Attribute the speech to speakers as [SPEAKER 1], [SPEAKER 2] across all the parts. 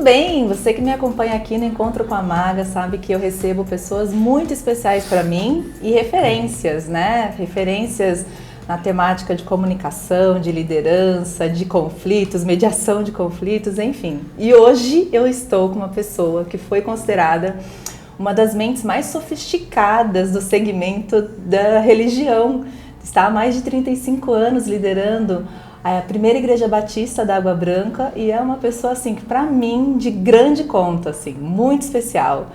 [SPEAKER 1] bem, você que me acompanha aqui no Encontro com a Maga sabe que eu recebo pessoas muito especiais para mim e referências, né? Referências na temática de comunicação, de liderança, de conflitos, mediação de conflitos, enfim. E hoje eu estou com uma pessoa que foi considerada uma das mentes mais sofisticadas do segmento da religião. Está há mais de 35 anos liderando a primeira igreja batista da Água Branca e é uma pessoa assim que para mim de grande conta, assim, muito especial.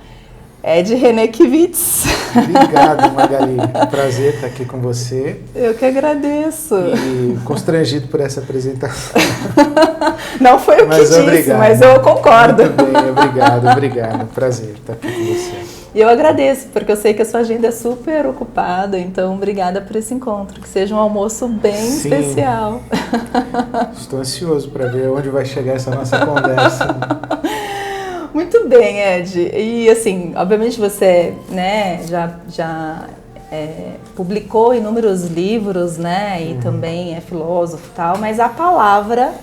[SPEAKER 1] Ed Renekiewicz.
[SPEAKER 2] Obrigado, Magali. Prazer estar aqui com você.
[SPEAKER 1] Eu que agradeço.
[SPEAKER 2] E constrangido por essa apresentação.
[SPEAKER 1] Não foi o que disse,
[SPEAKER 2] obrigado.
[SPEAKER 1] Mas eu concordo.
[SPEAKER 2] Muito bem, obrigado. Prazer estar aqui com você.
[SPEAKER 1] E eu agradeço, porque eu sei que a sua agenda é super ocupada, então obrigada por esse encontro, que seja um almoço bem
[SPEAKER 2] Sim.
[SPEAKER 1] especial.
[SPEAKER 2] Estou ansioso para ver onde vai chegar essa nossa conversa.
[SPEAKER 1] Muito bem, Ed. E assim, obviamente você, né, já publicou inúmeros livros, né, e também é filósofo e tal, mas a palavra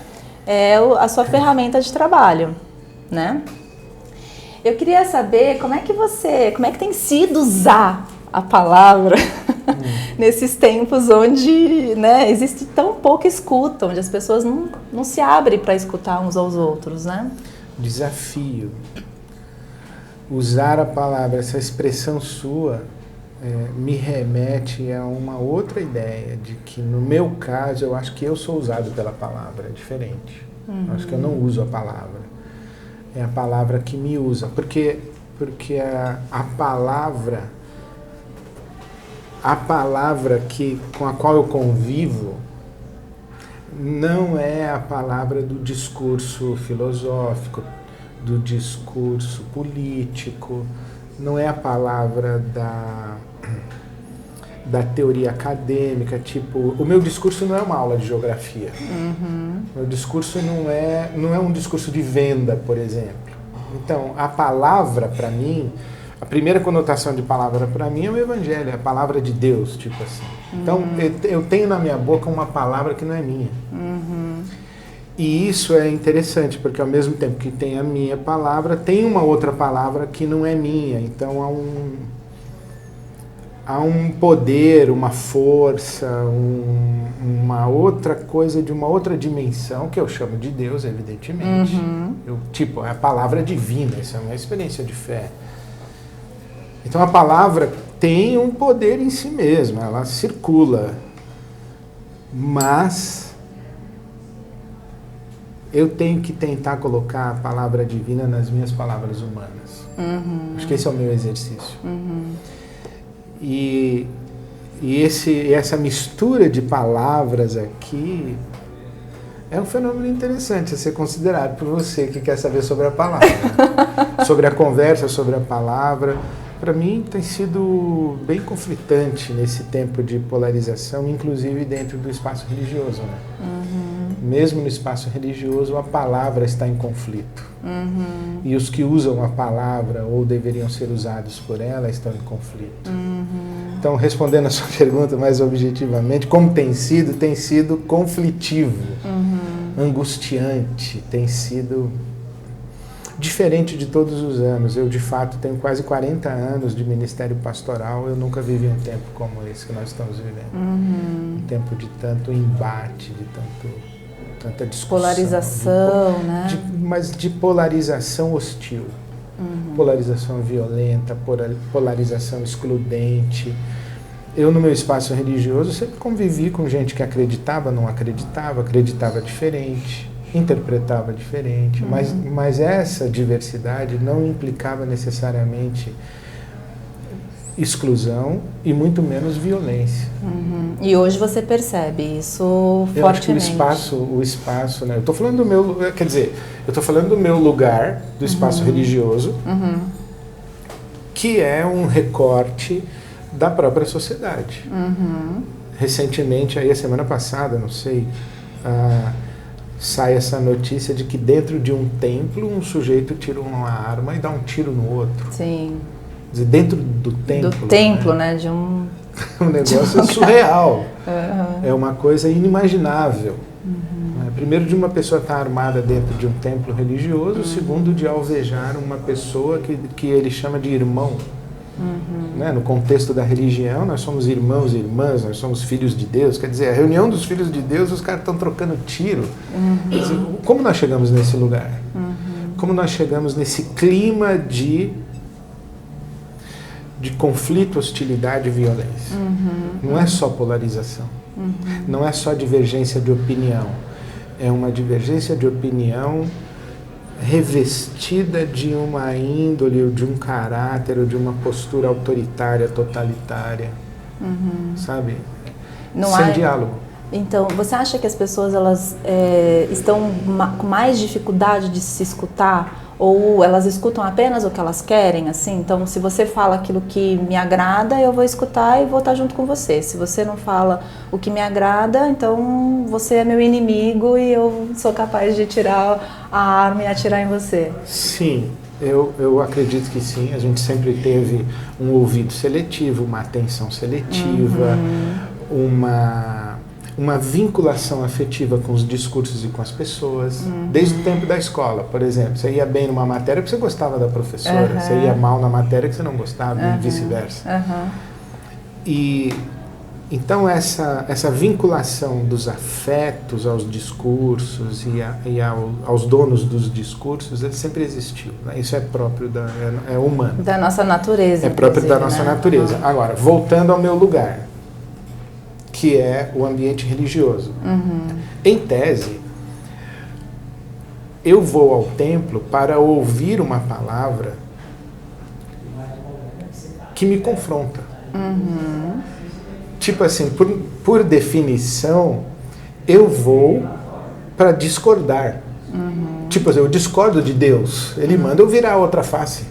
[SPEAKER 1] é a sua ferramenta de trabalho, né? Eu queria saber como é que tem sido usar a palavra nesses tempos onde, né, existe tão pouca escuta, onde as pessoas não se abrem para escutar uns aos outros, né?
[SPEAKER 2] Desafio. Usar a palavra, essa expressão sua, me remete a uma outra ideia, de que no meu caso eu acho que eu sou usado pela palavra, é diferente. Eu acho que eu não uso a palavra. É a palavra que me usa, porque a palavra com a qual eu convivo não é a palavra do discurso filosófico, do discurso político, não é a palavra da teoria acadêmica, tipo, o meu discurso não é uma aula de geografia. O meu discurso não é um discurso de venda, por exemplo. Então, a palavra para mim, a primeira conotação de palavra para mim é o evangelho, é a palavra de Deus, tipo assim. Então, eu tenho na minha boca uma palavra que não é minha. E isso é interessante, porque ao mesmo tempo que tem a minha palavra, tem uma outra palavra que não é minha. Então, há um poder, uma força, uma outra coisa de uma outra dimensão, que eu chamo de Deus, evidentemente. É a palavra divina, isso é uma experiência de fé. Então a palavra tem um poder em si mesma, ela circula, mas eu tenho que tentar colocar a palavra divina nas minhas palavras humanas. Acho que esse é o meu exercício. E essa mistura de palavras aqui é um fenômeno interessante a ser considerado por você que quer saber sobre a palavra, sobre a conversa, sobre a palavra. Para mim tem sido bem conflitante nesse tempo de polarização, inclusive dentro do espaço religioso, né? Mesmo no espaço religioso, a palavra está em conflito. E os que usam a palavra, ou deveriam ser usados por ela, estão em conflito. Então, respondendo a sua pergunta mais objetivamente, como tem sido conflitivo, angustiante, tem sido diferente de todos os anos. Eu, de fato, tenho quase 40 anos de ministério pastoral, eu nunca vivi um tempo como esse que nós estamos vivendo. Um tempo de tanto embate, de tanta discussão.
[SPEAKER 1] Polarização, né?
[SPEAKER 2] Mas de polarização hostil. Polarização violenta, polarização excludente. Eu, no meu espaço religioso, sempre convivi com gente que acreditava, não acreditava, acreditava diferente, interpretava diferente, mas essa diversidade não implicava necessariamente exclusão e muito menos violência.
[SPEAKER 1] E hoje você percebe isso fortemente.
[SPEAKER 2] Eu acho que o espaço, né? Eu estou falando do meu lugar, do espaço religioso, que é um recorte da própria sociedade. Recentemente, aí a semana passada, não sei, sai essa notícia de que dentro de um templo um sujeito tira uma arma e dá um tiro no outro.
[SPEAKER 1] Sim.
[SPEAKER 2] Quer dizer, dentro do templo.
[SPEAKER 1] Do templo, né? De um
[SPEAKER 2] negócio surreal. É uma coisa inimaginável. Primeiro, de uma pessoa estar armada dentro de um templo religioso. Segundo, de alvejar uma pessoa que ele chama de irmão. Né? No contexto da religião, nós somos irmãos e irmãs, nós somos filhos de Deus. Quer dizer, a reunião dos filhos de Deus, os caras estão trocando tiro. Quer dizer, como nós chegamos nesse lugar? Como nós chegamos nesse clima de conflito, hostilidade e violência? Não é só polarização. Não é só divergência de opinião. É uma divergência de opinião revestida de uma índole, ou de um caráter, ou de uma postura autoritária, totalitária, sabe? Sem diálogo.
[SPEAKER 1] Então, você acha que as pessoas elas estão com mais dificuldade de se escutar? Ou elas escutam apenas o que elas querem, assim? Então, se você fala aquilo que me agrada, eu vou escutar e vou estar junto com você. Se você não fala o que me agrada, então você é meu inimigo e eu sou capaz de tirar a arma e atirar em você.
[SPEAKER 2] Sim, eu acredito que sim. A gente sempre teve um ouvido seletivo, uma atenção seletiva, uma vinculação afetiva com os discursos e com as pessoas, desde o tempo da escola, por exemplo. Você ia bem numa matéria porque você gostava da professora, você ia mal na matéria que você não gostava, e vice-versa. E então essa vinculação dos afetos aos discursos e aos donos dos discursos, ele sempre existiu. Né? Isso é próprio, é humano.
[SPEAKER 1] Da nossa natureza.
[SPEAKER 2] É próprio da nossa natureza. Agora, voltando ao meu lugar, que é o ambiente religioso. Em tese, eu vou ao templo para ouvir uma palavra que me confronta. Tipo assim, por definição, eu vou para discordar. Tipo assim, eu discordo de Deus. Ele manda eu virar a outra face.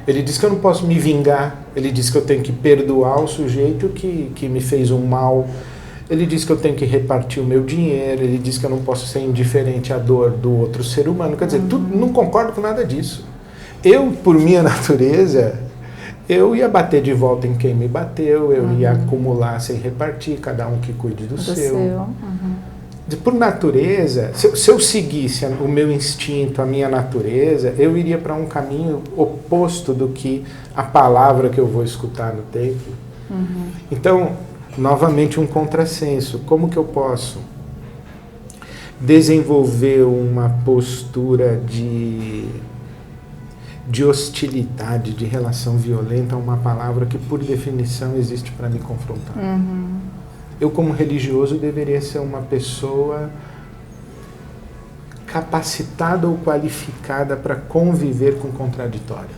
[SPEAKER 2] Ele diz que eu não posso me vingar. Ele diz que eu tenho que perdoar o sujeito que me fez um mal. Ele diz que eu tenho que repartir o meu dinheiro. Ele diz que eu não posso ser indiferente à dor do outro ser humano. Quer dizer, não concordo com nada disso. Eu, por minha natureza, eu ia bater de volta em quem me bateu. Eu ia acumular sem repartir, cada um que cuide do seu. Por natureza, se eu seguisse o meu instinto, a minha natureza, eu iria para um caminho oposto do que a palavra que eu vou escutar no templo. Então, novamente um contrassenso. Como que eu posso desenvolver uma postura de hostilidade, de relação violenta a uma palavra que, por definição, existe para me confrontar? Eu, como religioso, deveria ser uma pessoa capacitada ou qualificada para conviver com o contraditório.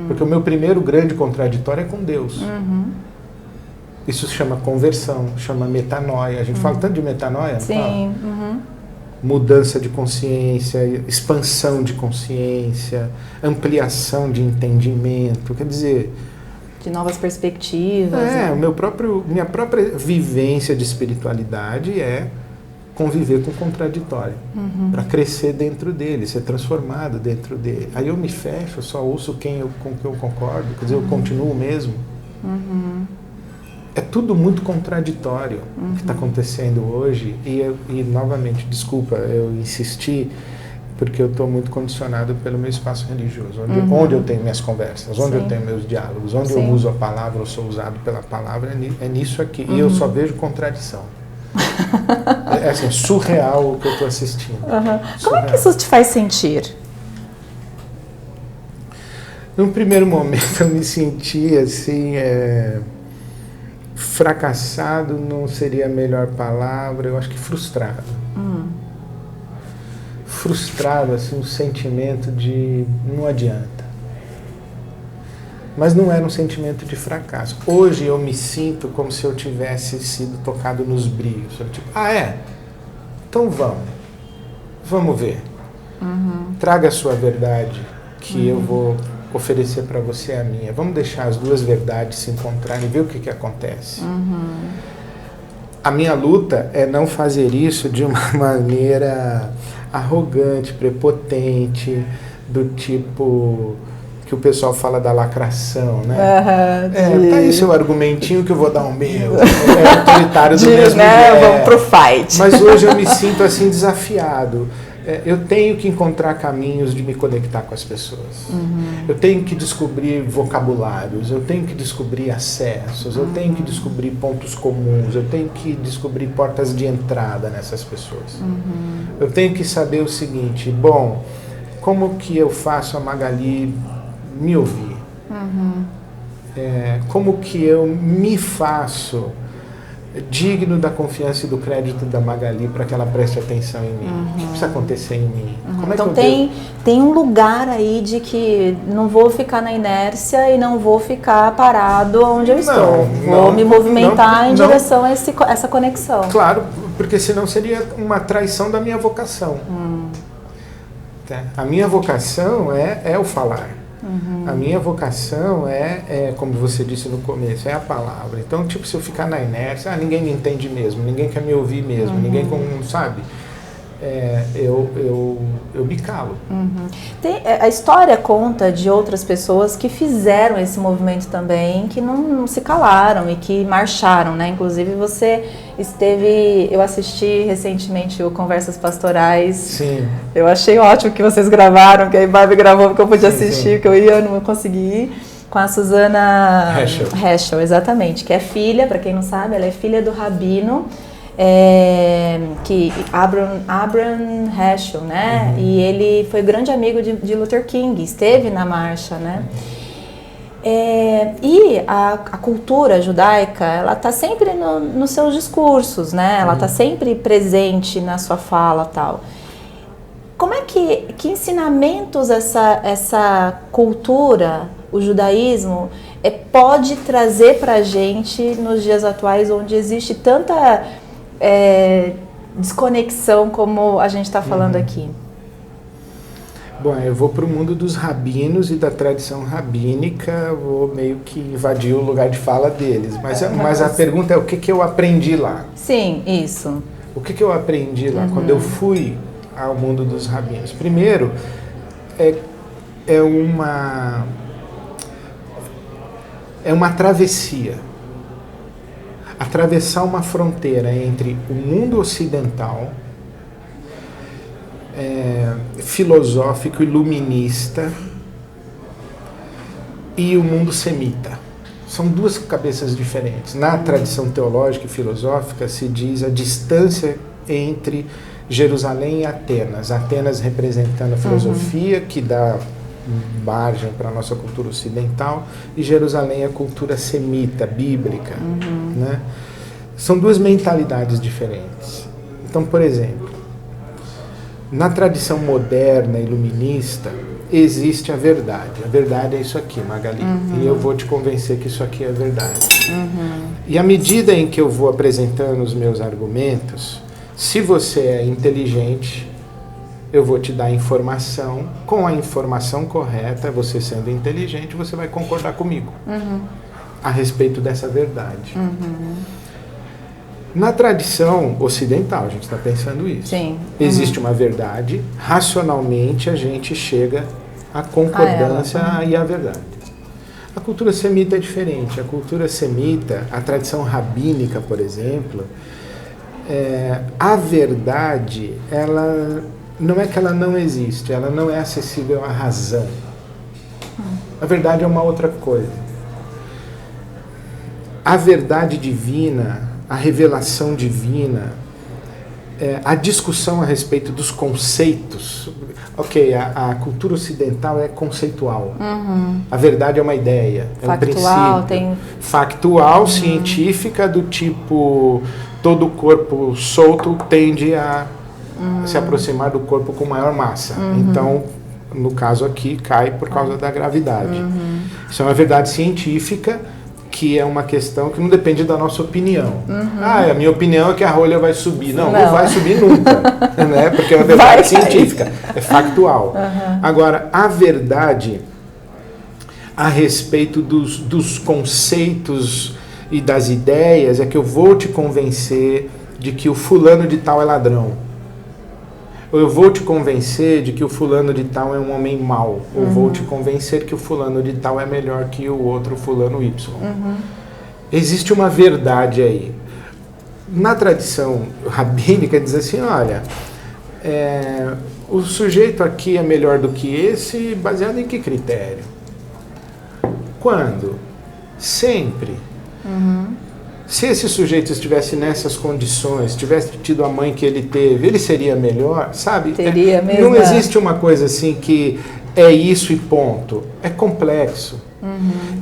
[SPEAKER 2] Porque o meu primeiro grande contraditório é com Deus. Isso se chama conversão, chama metanoia. A gente fala tanto de metanoia, não fala?
[SPEAKER 1] Sim.
[SPEAKER 2] Mudança de consciência, expansão de consciência, ampliação de entendimento. Quer dizer...
[SPEAKER 1] de novas perspectivas.
[SPEAKER 2] Minha própria vivência de espiritualidade é conviver com o contraditório, para crescer dentro dele, ser transformado dentro dele. Aí eu me fecho, eu só ouço com quem eu concordo, quer dizer, eu continuo mesmo. É tudo muito contraditório o que está acontecendo hoje. E novamente, desculpa, eu insisti, porque eu estou muito condicionado pelo meu espaço religioso, onde eu tenho minhas conversas, onde eu tenho meus diálogos, onde eu uso a palavra, ou sou usado pela palavra, é nisso aqui. E eu só vejo contradição. É assim, surreal o que eu estou assistindo.
[SPEAKER 1] Como é que isso te faz sentir?
[SPEAKER 2] Num primeiro momento eu me senti assim, fracassado não seria a melhor palavra, eu acho que frustrado. Frustrado, assim, um sentimento de não adianta. Mas não era um sentimento de fracasso. Hoje eu me sinto como se eu tivesse sido tocado nos brilhos. Tipo, então vamos ver. Traga a sua verdade, que eu vou oferecer para você a minha. Vamos deixar as duas verdades se encontrarem e ver o que acontece. A minha luta é não fazer isso de uma maneira arrogante, prepotente, do tipo, que o pessoal fala da lacração, né?
[SPEAKER 1] Tá
[SPEAKER 2] aí seu argumentinho que eu vou dar o meu. É autoritário do mesmo
[SPEAKER 1] jeito. Vamos pro fight.
[SPEAKER 2] Mas hoje eu me sinto assim desafiado. Eu tenho que encontrar caminhos de me conectar com as pessoas. Eu tenho que descobrir vocabulários, eu tenho que descobrir acessos, eu tenho que descobrir pontos comuns, eu tenho que descobrir portas de entrada nessas pessoas. Eu tenho que saber o seguinte, bom, como que eu faço a Magali me ouvir? Como que eu me faço digno da confiança e do crédito da Magali para que ela preste atenção em mim? O que precisa acontecer em mim? Como
[SPEAKER 1] então tem um lugar aí de que não vou ficar na inércia e não vou ficar parado onde eu estou. Vou me movimentar em direção a essa conexão.
[SPEAKER 2] Claro, porque senão seria uma traição da minha vocação. A minha vocação é o falar. A minha vocação como você disse no começo, é a palavra. Então, tipo, se eu ficar na inércia, ninguém me entende mesmo, ninguém quer me ouvir mesmo, ninguém sabe, eu me calo.
[SPEAKER 1] A história conta de outras pessoas que fizeram esse movimento também, que não se calaram e que marcharam, né? Inclusive eu assisti recentemente o Conversas Pastorais.
[SPEAKER 2] Sim.
[SPEAKER 1] Eu achei ótimo que vocês gravaram, que a Barbie gravou, porque eu pude assistir, que eu não consegui ir, com a Susana Heschel, exatamente, que é filha, para quem não sabe, ela é filha do rabino, que Abraham Heschel, né? E ele foi grande amigo de Luther King, esteve na marcha, né? E a cultura judaica, ela está sempre nos seus discursos, né? Ela está sempre presente na sua fala, tal. Como é que ensinamentos essa cultura, o judaísmo, pode trazer para a gente nos dias atuais, onde existe tanta desconexão como a gente está falando aqui?
[SPEAKER 2] Bom, eu vou para o mundo dos rabinos e da tradição rabínica, vou meio que invadir o lugar de fala deles. Mas a pergunta é o que eu aprendi lá?
[SPEAKER 1] Sim, isso.
[SPEAKER 2] O que eu aprendi lá quando eu fui ao mundo dos rabinos? Primeiro, é uma travessia. Atravessar uma fronteira entre o mundo ocidental, filosófico, iluminista, e o mundo semita. São duas cabeças diferentes. Na tradição teológica e filosófica se diz a distância entre Jerusalém e Atenas. Atenas representando a filosofia, que dá margem para a nossa cultura ocidental, e Jerusalém a cultura semita, bíblica. Né? São duas mentalidades diferentes. Então, por exemplo, na tradição moderna, iluminista, existe a verdade. A verdade é isso aqui, Magali. E eu vou te convencer que isso aqui é verdade. E à medida em que eu vou apresentando os meus argumentos, se você é inteligente, eu vou te dar informação. Com a informação correta, você sendo inteligente, você vai concordar comigo a respeito dessa verdade. Na tradição ocidental, a gente está pensando isso.
[SPEAKER 1] Sim.
[SPEAKER 2] Existe uma verdade, racionalmente a gente chega à concordância e à verdade. A cultura semita é diferente. A cultura semita, a tradição rabínica, por exemplo, a verdade, ela não é que ela não existe, ela não é acessível à razão. A verdade é uma outra coisa. A verdade divina, a revelação divina, a discussão a respeito dos conceitos. Ok, a cultura ocidental é conceitual. A verdade é uma ideia, é um princípio. Factual, científica, do tipo, todo corpo solto tende a se aproximar do corpo com maior massa. Então, no caso aqui, cai por causa da gravidade. Isso é uma verdade científica, que é uma questão que não depende da nossa opinião. A minha opinião é que a rolha vai subir. Não vai subir nunca, né? Porque é uma verdade científica, é factual. Agora, a verdade a respeito dos conceitos e das ideias é que eu vou te convencer de que o fulano de tal é ladrão. Ou eu vou te convencer de que o fulano de tal é um homem mau. Ou vou te convencer que o fulano de tal é melhor que o outro fulano Y. Existe uma verdade aí. Na tradição rabínica diz assim, olha, o sujeito aqui é melhor do que esse, baseado em que critério? Quando? Sempre. Se esse sujeito estivesse nessas condições, tivesse tido a mãe que ele teve, ele seria melhor, sabe?
[SPEAKER 1] Teria mesmo.
[SPEAKER 2] Não existe uma coisa assim que é isso e ponto. É complexo.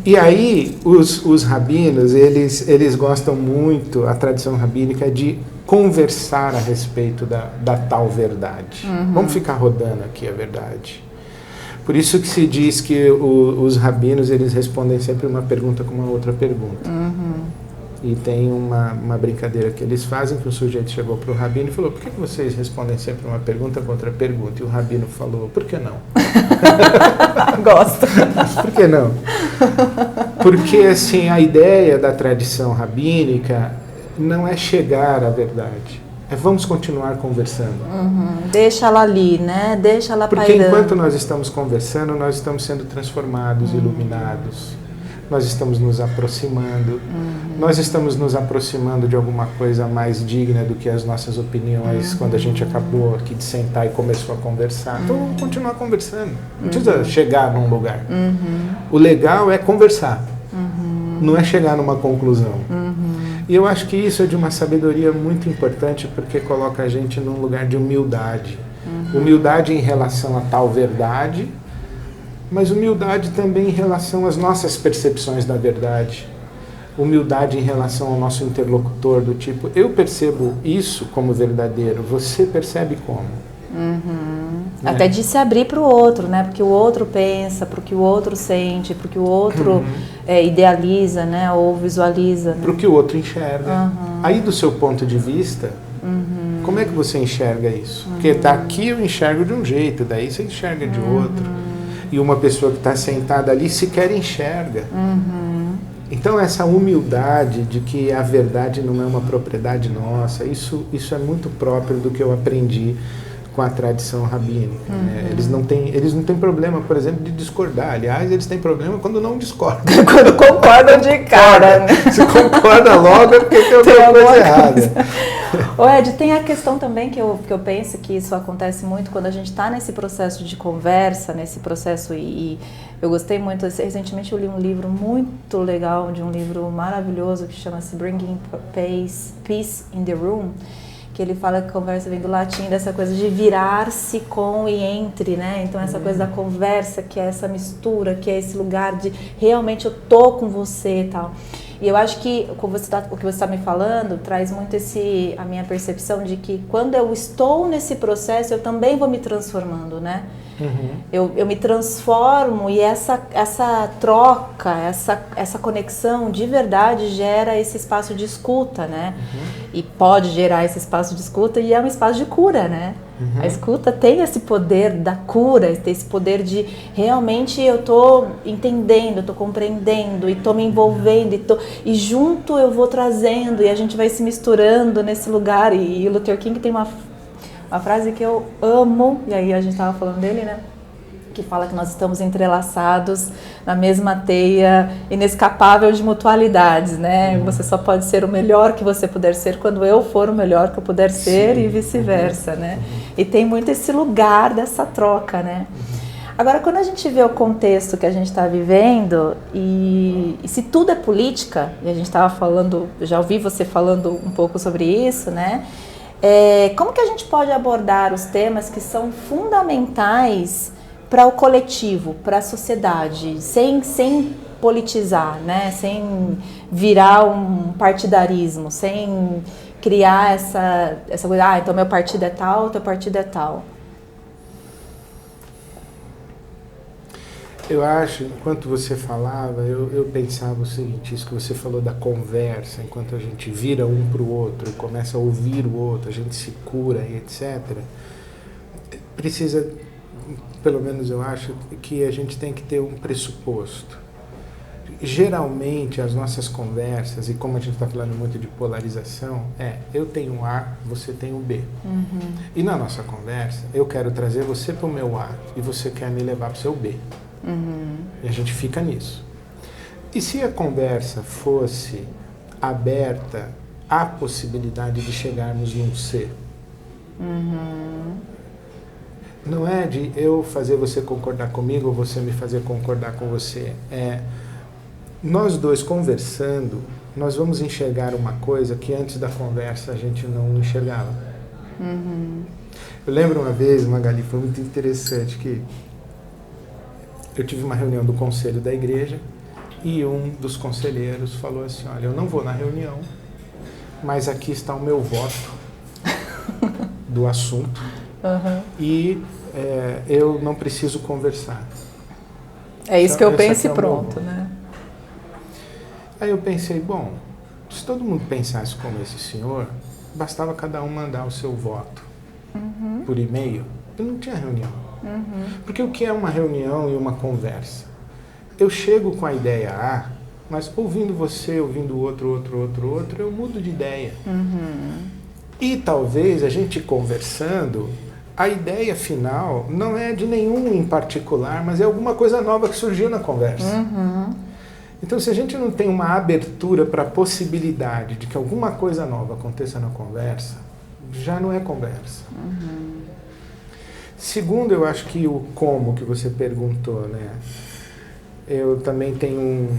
[SPEAKER 2] E aí, os rabinos, eles gostam muito, a tradição rabínica, de conversar a respeito da tal verdade. Vamos ficar rodando aqui a verdade. Por isso que se diz que os rabinos, eles respondem sempre uma pergunta com uma outra pergunta. E tem uma brincadeira que eles fazem, que o sujeito chegou para o rabino e falou, por que vocês respondem sempre uma pergunta com outra pergunta? E o rabino falou, por que não?
[SPEAKER 1] Gosto.
[SPEAKER 2] Por que não? Porque, assim, a ideia da tradição rabínica não é chegar à verdade. É vamos continuar conversando.
[SPEAKER 1] Deixa ela ali, né? Deixa ela
[SPEAKER 2] pairando. Porque enquanto nós estamos conversando, nós estamos sendo transformados, iluminados. Nós estamos nos aproximando. Nós estamos nos aproximando de alguma coisa mais digna do que as nossas opiniões quando a gente acabou aqui de sentar e começou a conversar. Então vamos continuar conversando. Não precisa chegar num lugar. O legal é conversar. Não é chegar numa conclusão. E eu acho que isso é de uma sabedoria muito importante porque coloca a gente num lugar de humildade. Humildade em relação a tal verdade, mas humildade também em relação às nossas percepções da verdade. Humildade em relação ao nosso interlocutor, do tipo, eu percebo isso como verdadeiro, você percebe como?
[SPEAKER 1] Até de se abrir para o outro, né? Porque o outro pensa, porque o outro sente, porque o outro idealiza, né? Ou visualiza. Né?
[SPEAKER 2] Para o que o outro enxerga. Aí, do seu ponto de vista, como é que você enxerga isso? Porque daqui eu enxergo de um jeito, daí você enxerga de outro. E uma pessoa que está sentada ali sequer enxerga. Então essa humildade de que a verdade não é uma propriedade nossa, isso é muito próprio do que eu aprendi com a tradição rabínica. Né? Eles não têm problema, por exemplo, de discordar. Aliás, eles têm problema quando não discordam.
[SPEAKER 1] Quando concordam de cara, né?
[SPEAKER 2] Se concorda logo é porque tem alguma coisa errada.
[SPEAKER 1] Ô Ed, tem a questão também que eu penso que isso acontece muito quando a gente está nesse processo de conversa, nesse processo, e eu gostei muito, recentemente eu li um livro muito legal, de um livro maravilhoso que chama-se Bringing Peace in the Room, que ele fala que conversa vem do latim, dessa coisa de virar-se com e entre, né? Então essa coisa da conversa, que é essa mistura, que é esse lugar de realmente eu tô com você e tal. E eu acho que o que você está me falando traz muito a minha percepção de que quando eu estou nesse processo, eu também vou me transformando, né? Eu me transformo e essa troca, essa conexão de verdade gera esse espaço de escuta, né? E pode gerar esse espaço de escuta e é um espaço de cura, né? A escuta tem esse poder da cura, tem esse poder de realmente eu tô entendendo, eu tô compreendendo e tô me envolvendo e junto eu vou trazendo e a gente vai se misturando nesse lugar. E o Luther King tem uma frase que eu amo, e aí a gente estava falando dele, né? Que fala que nós estamos entrelaçados na mesma teia inescapável de mutualidades, né? Você só pode ser o melhor que você puder ser quando eu for o melhor que eu puder ser. Sim. E vice-versa, né? E tem muito esse lugar dessa troca, né? Agora, quando a gente vê o contexto que a gente está vivendo e se tudo é política, e a gente estava falando, já ouvi você falando um pouco sobre isso, né? Como que a gente pode abordar os temas que são fundamentais para o coletivo, para a sociedade, sem politizar, né? Sem virar um partidarismo, sem criar essa coisa, então meu partido é tal, teu partido é tal.
[SPEAKER 2] Eu acho, enquanto você falava, eu pensava o seguinte, isso que você falou da conversa, enquanto a gente vira um para o outro, começa a ouvir o outro, a gente se cura e etc. Precisa, pelo menos eu acho, que a gente tem que ter um pressuposto. geralmente as nossas conversas, e como a gente está falando muito de polarização, eu tenho um A, você tem um B. E na nossa conversa, eu quero trazer você para o meu A e você quer me levar para o seu B. E a gente fica nisso. E se a conversa fosse aberta à possibilidade de chegarmos num C? Não é de eu fazer você concordar comigo ou você me fazer concordar com você. Nós dois conversando, nós vamos enxergar uma coisa que antes da conversa a gente não enxergava. Eu lembro uma vez, Magali, foi muito interessante, que eu tive uma reunião do conselho da igreja e um dos conselheiros falou assim, olha, eu não vou na reunião, mas aqui está o meu voto do assunto e eu não preciso conversar.
[SPEAKER 1] É isso que eu penso e
[SPEAKER 2] é
[SPEAKER 1] pronto, né?
[SPEAKER 2] Aí eu pensei, bom, se todo mundo pensasse como esse senhor, bastava cada um mandar o seu voto por e-mail e não tinha reunião. Porque o que é uma reunião e uma conversa? Eu chego com a ideia A, mas ouvindo você, ouvindo outro, eu mudo de ideia. E talvez a gente conversando, a ideia final não é de nenhum em particular, mas é alguma coisa nova que surgiu na conversa. Então, se a gente não tem uma abertura para a possibilidade de que alguma coisa nova aconteça na conversa, já não é conversa. Segundo, eu acho que o como que você perguntou, né? Eu também tenho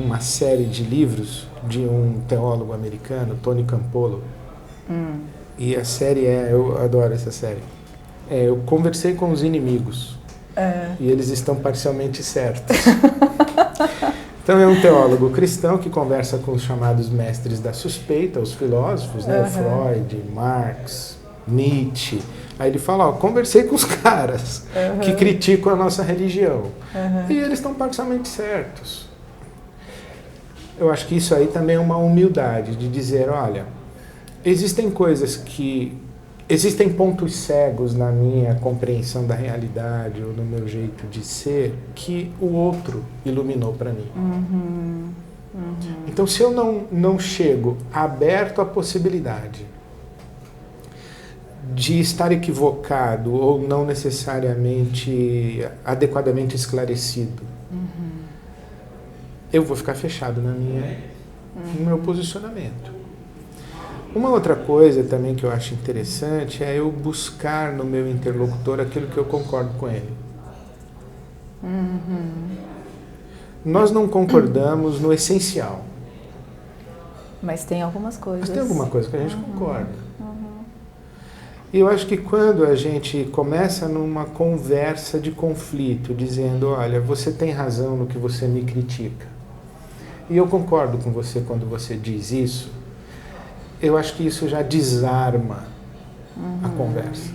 [SPEAKER 2] uma série de livros de um teólogo americano, Tony Campolo. E a série eu adoro essa série. Eu conversei com os inimigos. E eles estão parcialmente certos. Então é um teólogo cristão que conversa com os chamados mestres da suspeita, os filósofos, né? Freud, Marx, Nietzsche. Aí ele fala, conversei com os caras que criticam a nossa religião. E eles estão parcialmente certos. Eu acho que isso aí também é uma humildade de dizer, olha, existem pontos cegos na minha compreensão da realidade ou no meu jeito de ser que o outro iluminou para mim. Então, se eu não chego aberto à possibilidade de estar equivocado ou não necessariamente adequadamente esclarecido, eu vou ficar fechado no meu posicionamento. Uma outra coisa também que eu acho interessante é eu buscar no meu interlocutor aquilo que eu concordo com ele. Nós não concordamos no essencial.
[SPEAKER 1] Mas tem algumas coisas.
[SPEAKER 2] Mas tem alguma coisa que a gente concorda. E eu acho que quando a gente começa numa conversa de conflito, dizendo, olha, você tem razão no que você me critica, e eu concordo com você quando você diz isso, eu acho que isso já desarma a conversa.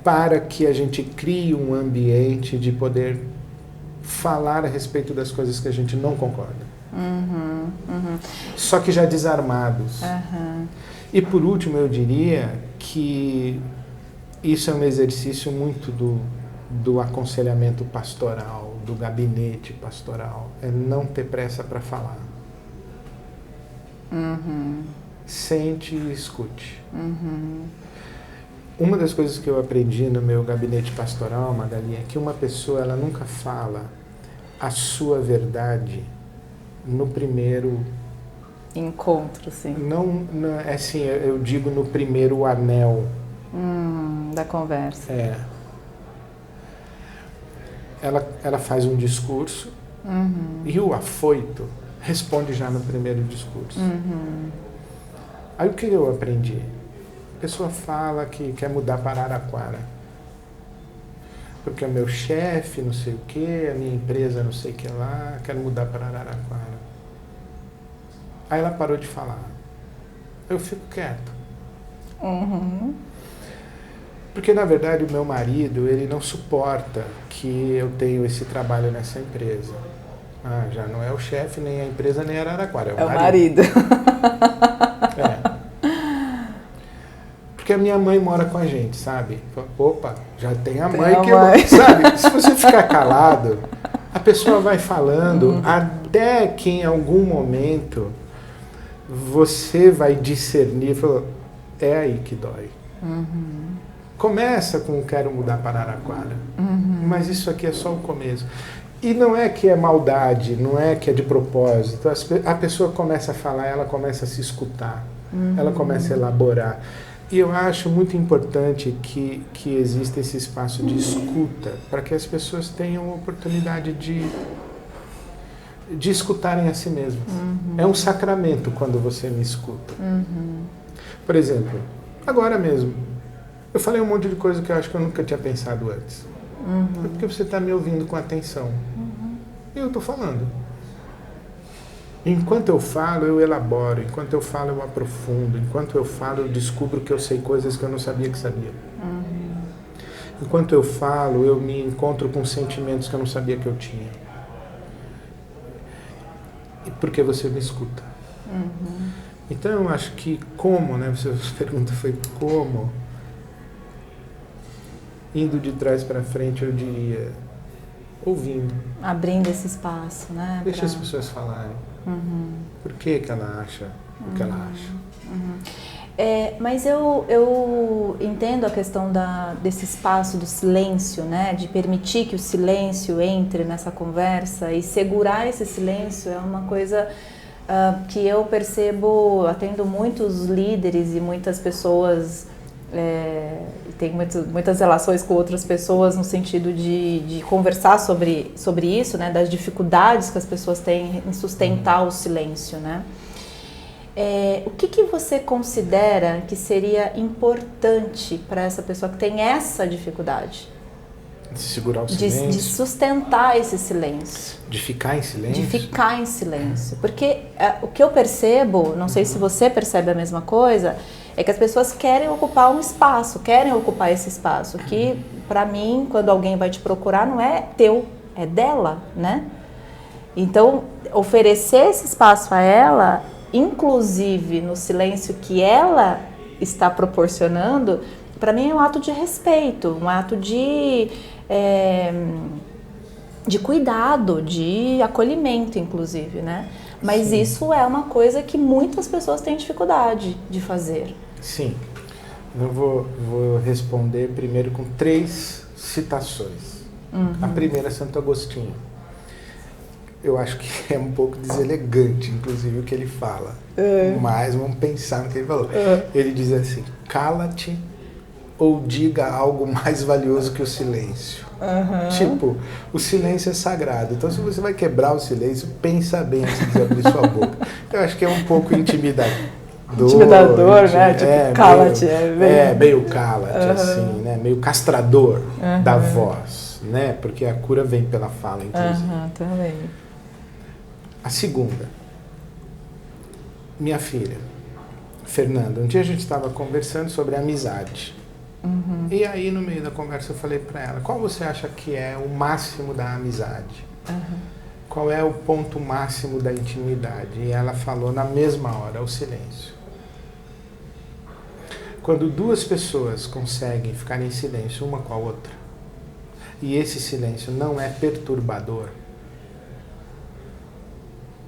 [SPEAKER 2] Para que a gente crie um ambiente de poder falar a respeito das coisas que a gente não concorda. Só que já desarmados. E por último, eu diria que isso é um exercício muito do aconselhamento pastoral, do gabinete pastoral, é não ter pressa para falar. Sente e escute. Uma das coisas que eu aprendi no meu gabinete pastoral, Magali, é que uma pessoa ela nunca fala a sua verdade no primeiro
[SPEAKER 1] encontro, sim.
[SPEAKER 2] Não, é assim, eu digo no primeiro anel
[SPEAKER 1] da conversa.
[SPEAKER 2] Ela faz um discurso e o afoito responde já no primeiro discurso. Aí o que eu aprendi? A pessoa fala que quer mudar para Araraquara. Porque o meu chefe, não sei o quê, a minha empresa, não sei o que lá, quero mudar para Araraquara. Aí ela parou de falar. Eu fico quieto. Porque, na verdade, o meu marido, ele não suporta que eu tenho esse trabalho nessa empresa. Já não é o chefe, nem a empresa, nem a Araraquara. É o marido. porque a minha mãe mora com a gente, sabe? Opa, já tem a
[SPEAKER 1] Tem
[SPEAKER 2] mãe
[SPEAKER 1] a
[SPEAKER 2] que
[SPEAKER 1] mãe.
[SPEAKER 2] sabe? Se você ficar calado, a pessoa vai falando até que em algum momento você vai discernir, falar, é aí que dói. Começa com quero mudar para Araraquara, mas isso aqui é só o começo. E não é que é maldade, não é que é de propósito. A pessoa começa a falar, ela começa a se escutar, ela começa a elaborar. E eu acho muito importante que exista esse espaço de escuta, para que as pessoas tenham a oportunidade de escutarem a si mesmas. É um sacramento quando você me escuta. Por exemplo, agora mesmo, eu falei um monte de coisa que eu acho que eu nunca tinha pensado antes. É porque você está me ouvindo com atenção. E eu estou falando. Enquanto eu falo, eu elaboro. Enquanto eu falo, eu aprofundo. Enquanto eu falo, eu descubro que eu sei coisas que eu não sabia que sabia. Enquanto eu falo, eu me encontro com sentimentos que eu não sabia que eu tinha. E porque você me escuta. Então, eu acho que como, né? Sua pergunta foi como. Indo de trás para frente, eu diria, ouvindo.
[SPEAKER 1] Abrindo esse espaço, né?
[SPEAKER 2] Deixa as pessoas falarem. Por que ela acha o que ela acha?
[SPEAKER 1] Mas eu entendo a questão desse espaço do silêncio, né? De permitir que o silêncio entre nessa conversa e segurar esse silêncio é uma coisa que eu percebo, atendo muitos líderes e muitas pessoas, tenho muitas relações com outras pessoas no sentido de conversar sobre isso, né? Das dificuldades que as pessoas têm em sustentar o silêncio, né? O que você considera que seria importante para essa pessoa que tem essa dificuldade?
[SPEAKER 2] De segurar o silêncio?
[SPEAKER 1] De sustentar esse silêncio.
[SPEAKER 2] De ficar em silêncio?
[SPEAKER 1] De ficar em silêncio. Porque o que eu percebo, não sei se você percebe a mesma coisa, é que as pessoas querem ocupar um espaço, querem ocupar esse espaço, que para mim, quando alguém vai te procurar, não é teu, é dela, né? Então, oferecer esse espaço a ela, inclusive no silêncio que ela está proporcionando, para mim é um ato de respeito, um ato de cuidado, de acolhimento, inclusive, né? Mas sim, isso é uma coisa que muitas pessoas têm dificuldade de fazer.
[SPEAKER 2] Sim. Eu vou responder primeiro com 3 citações. A primeira é Santo Agostinho. Eu acho que é um pouco deselegante, inclusive, o que ele fala. Mas vamos pensar no que ele falou. Ele diz assim, cala-te ou diga algo mais valioso que o silêncio. Tipo, o silêncio é sagrado. Então, se você vai quebrar o silêncio, pensa bem antes de abrir sua boca. Eu acho que é um pouco intimidador.
[SPEAKER 1] Né? Tipo, cala-te.
[SPEAKER 2] Meio cala-te, assim, né? Meio castrador da voz, né? Porque a cura vem pela fala, inclusive.
[SPEAKER 1] Também.
[SPEAKER 2] A segunda, minha filha, Fernanda, um dia a gente estava conversando sobre amizade. E aí, no meio da conversa, eu falei para ela, qual você acha que é o máximo da amizade? Qual é o ponto máximo da intimidade? E ela falou na mesma hora, o silêncio. Quando 2 pessoas conseguem ficar em silêncio uma com a outra, e esse silêncio não é perturbador,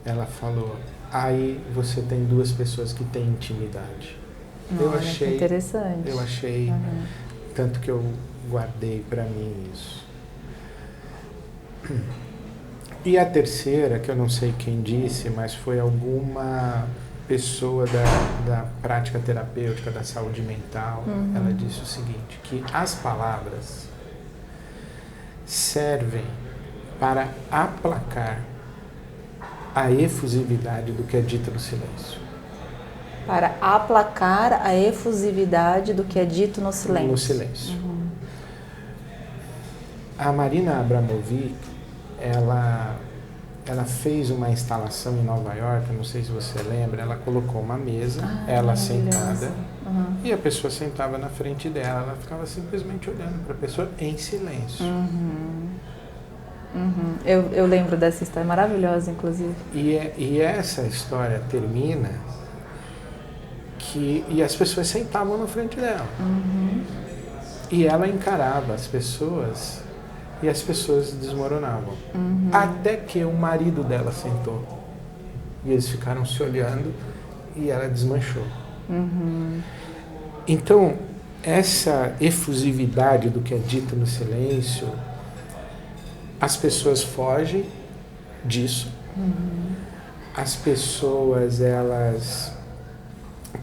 [SPEAKER 2] ela falou, aí você tem 2 pessoas que têm intimidade. Eu achei
[SPEAKER 1] interessante.
[SPEAKER 2] Eu achei, tanto que eu guardei para mim isso. E a terceira, que eu não sei quem disse, mas foi alguma pessoa da prática terapêutica da saúde mental, ela disse o seguinte, que as palavras servem para aplacar a efusividade do que é dito no silêncio.
[SPEAKER 1] Para aplacar a efusividade do que é dito no silêncio.
[SPEAKER 2] No silêncio. A Marina Abramovic, ela fez uma instalação em Nova York, não sei se você lembra, ela colocou uma mesa, ela sentada, e a pessoa sentava na frente dela, ela ficava simplesmente olhando para a pessoa em silêncio.
[SPEAKER 1] Eu lembro dessa história, maravilhosa, inclusive.
[SPEAKER 2] E essa história termina E as pessoas sentavam na frente dela. E ela encarava as pessoas e as pessoas desmoronavam. Até que o marido dela sentou. E eles ficaram se olhando e ela desmanchou. Então, essa efusividade do que é dito no silêncio, as pessoas fogem disso. As pessoas, elas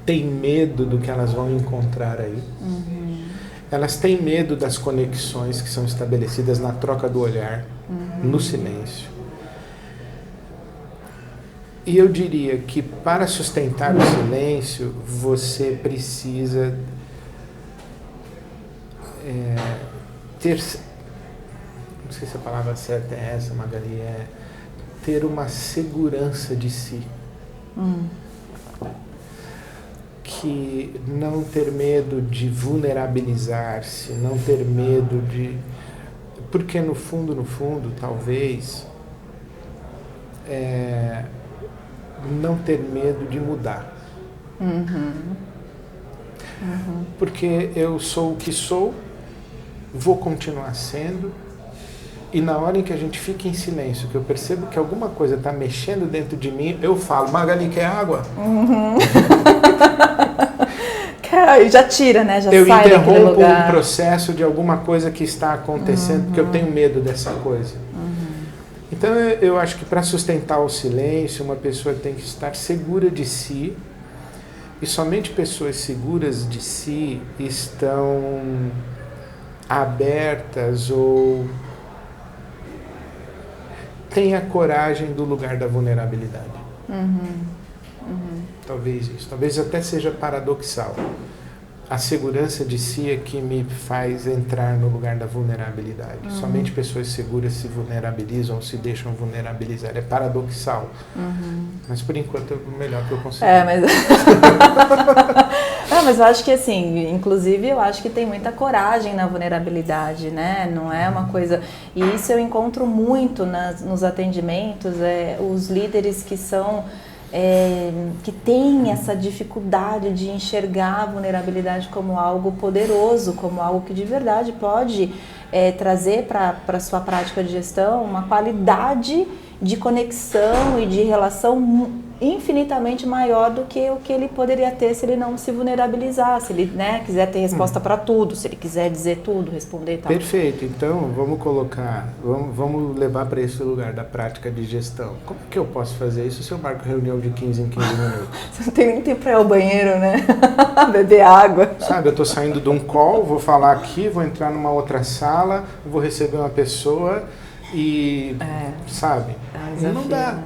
[SPEAKER 2] têm medo do que elas vão encontrar aí. Elas têm medo das conexões que são estabelecidas na troca do olhar, no silêncio. E eu diria que para sustentar o silêncio, você precisa ter, não sei se a palavra certa é essa, Magali, ter uma segurança de si. Que não ter medo de vulnerabilizar-se, não ter medo de... Porque no fundo, talvez, não ter medo de mudar. Porque eu sou o que sou, vou continuar sendo, e na hora em que a gente fica em silêncio, que eu percebo que alguma coisa está mexendo dentro de mim, eu falo, Magali, quer água?
[SPEAKER 1] Já tira, né? Já
[SPEAKER 2] eu
[SPEAKER 1] sai daquele
[SPEAKER 2] interrompo
[SPEAKER 1] lugar.
[SPEAKER 2] um processo de alguma coisa que está acontecendo, porque eu tenho medo dessa coisa. Então eu acho que para sustentar o silêncio, uma pessoa tem que estar segura de si, e somente pessoas seguras de si estão abertas ou têm a coragem do lugar da vulnerabilidade. Talvez isso. Talvez até seja paradoxal. A segurança de si é que me faz entrar no lugar da vulnerabilidade. Somente pessoas seguras se vulnerabilizam ou se deixam vulnerabilizar. É paradoxal. Mas por enquanto é o melhor que eu consigo.
[SPEAKER 1] Mas eu acho que assim, inclusive eu acho que tem muita coragem na vulnerabilidade, né? Não é uma coisa... E isso eu encontro muito nos atendimentos, os líderes que são... que tem essa dificuldade de enxergar a vulnerabilidade como algo poderoso, como algo que de verdade pode trazer para a sua prática de gestão uma qualidade de conexão e de relação infinitamente maior do que o que ele poderia ter se ele não se vulnerabilizar, se ele quiser ter resposta para tudo, se ele quiser dizer tudo, responder e tal.
[SPEAKER 2] Perfeito, então vamos levar para esse lugar da prática de gestão. Como que eu posso fazer isso se eu marco reunião de 15 em 15 minutos?
[SPEAKER 1] Você não tem nem tempo para ir ao banheiro, né? Beber água.
[SPEAKER 2] Sabe, eu estou saindo de um call, vou falar aqui, vou entrar numa outra sala, vou receber uma pessoa e, sabe, não dá.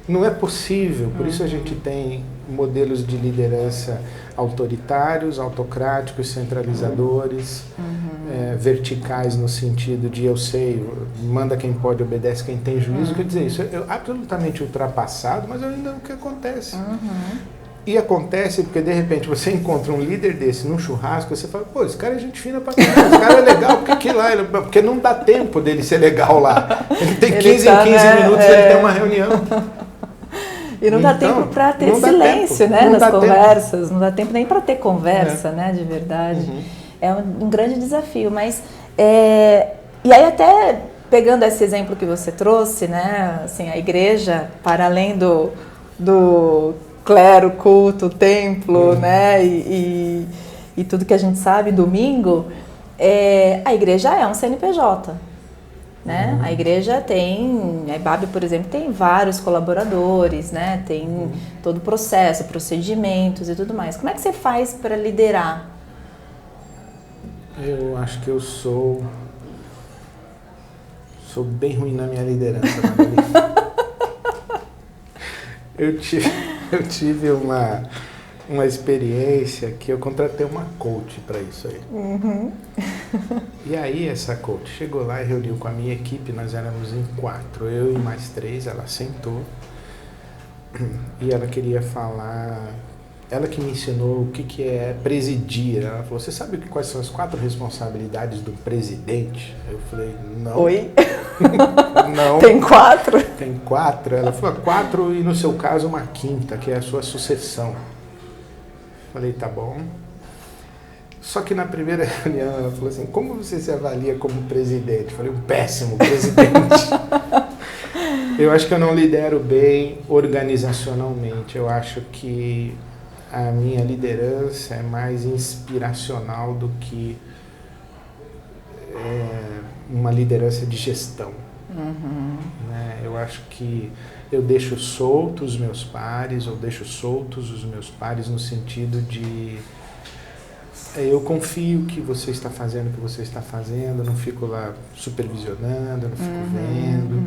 [SPEAKER 2] Não é possível, por isso a gente tem modelos de liderança autoritários, autocráticos, centralizadores, verticais no sentido de eu sei, manda quem pode, obedece quem tem juízo. Quer dizer, isso é absolutamente ultrapassado, mas ainda é o que acontece. E acontece porque de repente você encontra um líder desse num churrasco, você fala, pô, esse cara é gente fina pra caramba, esse cara é legal, porque não dá tempo dele ser legal lá. Ele tem 15 em 15 minutos, ele tem uma reunião.
[SPEAKER 1] E não dá tempo para ter silêncio, né, nas conversas, não dá tempo nem para ter conversa, né, de verdade. É um grande desafio, mas... E aí até pegando esse exemplo que você trouxe, né, assim, a igreja, para além do clero, culto, templo, né, e tudo que a gente sabe, domingo, a igreja é um CNPJ. Né? A igreja tem, a IBAB, por exemplo, tem vários colaboradores, né? Tem todo o processo, procedimentos e tudo mais. Como é que você faz para liderar?
[SPEAKER 2] Eu acho que eu sou bem ruim na minha liderança, Magali. Eu tive uma experiência que eu contratei uma coach para isso aí. E aí essa coach chegou lá e reuniu com a minha equipe, nós éramos em 4, eu e mais 3, ela sentou e ela queria falar, ela que me ensinou o que é presidir. Ela falou, você sabe quais são as 4 responsabilidades do presidente? Eu falei, não.
[SPEAKER 1] Oi?
[SPEAKER 2] Não.
[SPEAKER 1] Tem 4?
[SPEAKER 2] Tem 4. Ela falou, 4 e no seu caso uma 5ª, que é a sua sucessão. Falei, tá bom. Só que na primeira reunião ela falou assim, como você se avalia como presidente? Falei, um péssimo presidente. Eu acho que eu não lidero bem organizacionalmente. Eu acho que a minha liderança é mais inspiracional do que uma liderança de gestão. Né? Eu acho que eu deixo soltos os meus pares, ou deixo soltos os meus pares no sentido de eu confio que você está fazendo o que você está fazendo, não fico lá supervisionando, não fico vendo.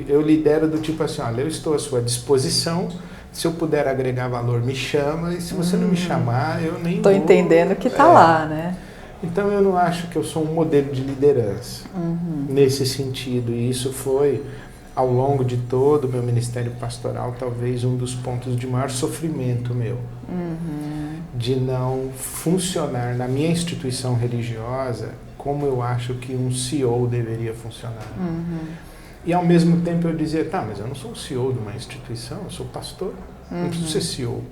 [SPEAKER 2] Eu lidero do tipo assim, olha, eu estou à sua disposição, se eu puder agregar valor, me chama, e se você não me chamar, eu nem
[SPEAKER 1] Estou entendendo que está lá, né?
[SPEAKER 2] Então eu não acho que eu sou um modelo de liderança nesse sentido, e isso foi, ao longo de todo o meu ministério pastoral, talvez um dos pontos de maior sofrimento meu. De não funcionar na minha instituição religiosa como eu acho que um CEO deveria funcionar. E ao mesmo tempo eu dizia, tá, mas eu não sou o CEO de uma instituição, eu sou pastor, não preciso ser CEO.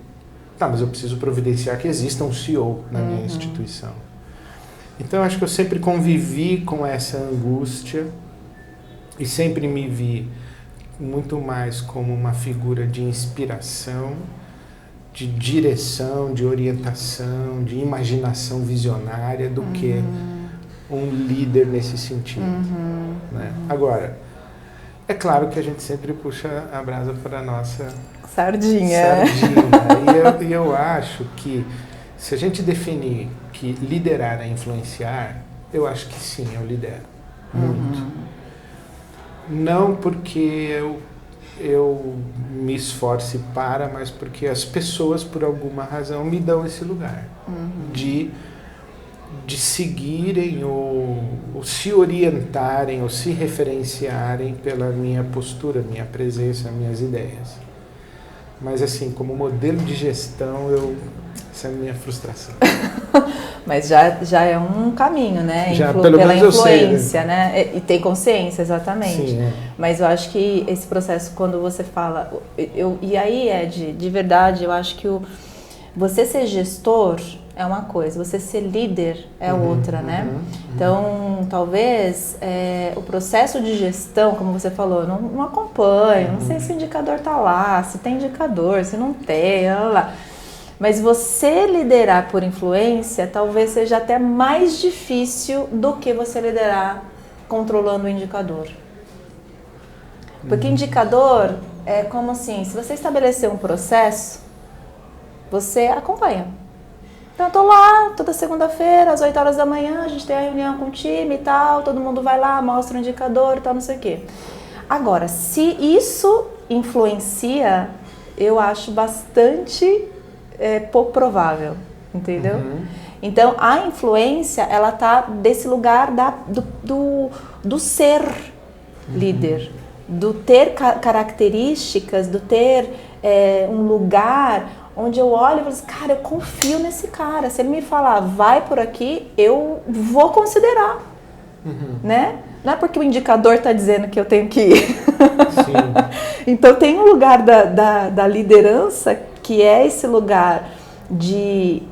[SPEAKER 2] Tá, mas eu preciso providenciar que exista um CEO na minha instituição. Então eu acho que eu sempre convivi com essa angústia e sempre me vi muito mais como uma figura de inspiração, de direção, de orientação, de imaginação visionária do que um líder nesse sentido. Né? Agora, é claro que a gente sempre puxa a brasa para a nossa
[SPEAKER 1] sardinha.
[SPEAKER 2] E eu acho que se a gente definir que liderar é influenciar, eu acho que sim, eu lidero. Muito. Não porque eu me esforce para, mas porque as pessoas, por alguma razão, me dão esse lugar de seguirem ou se orientarem ou se referenciarem pela minha postura, minha presença, minhas ideias. Mas assim, como modelo de gestão, essa é a minha frustração.
[SPEAKER 1] Mas já é um caminho, né?
[SPEAKER 2] Já, pelo
[SPEAKER 1] pela
[SPEAKER 2] menos
[SPEAKER 1] influência,
[SPEAKER 2] eu sei, né?
[SPEAKER 1] E tem consciência, exatamente.
[SPEAKER 2] Sim,
[SPEAKER 1] Mas eu acho que esse processo, quando você fala... E aí, Ed, de verdade, eu acho que você ser gestor é uma coisa, você ser líder é outra, né? Então, talvez o processo de gestão, como você falou, não acompanho, não sei se o indicador está lá, se tem indicador, se não tem, lá. Mas você liderar por influência talvez seja até mais difícil do que você liderar controlando o indicador. Porque indicador é como assim, se você estabelecer um processo, você acompanha. Então eu tô lá toda segunda-feira, às 8 horas da manhã, a gente tem a reunião com o time e tal, todo mundo vai lá, mostra o indicador e tal, não sei o quê. Agora, se isso influencia, eu acho bastante pouco provável, entendeu? Então, a influência, ela tá desse lugar do ser líder, do ter características, do ter um lugar onde eu olho e falo assim, cara, eu confio nesse cara. Se ele me falar, vai por aqui, eu vou considerar, né? Não é porque o indicador está dizendo que eu tenho que ir. Sim. Então, tem um lugar da liderança que é esse lugar de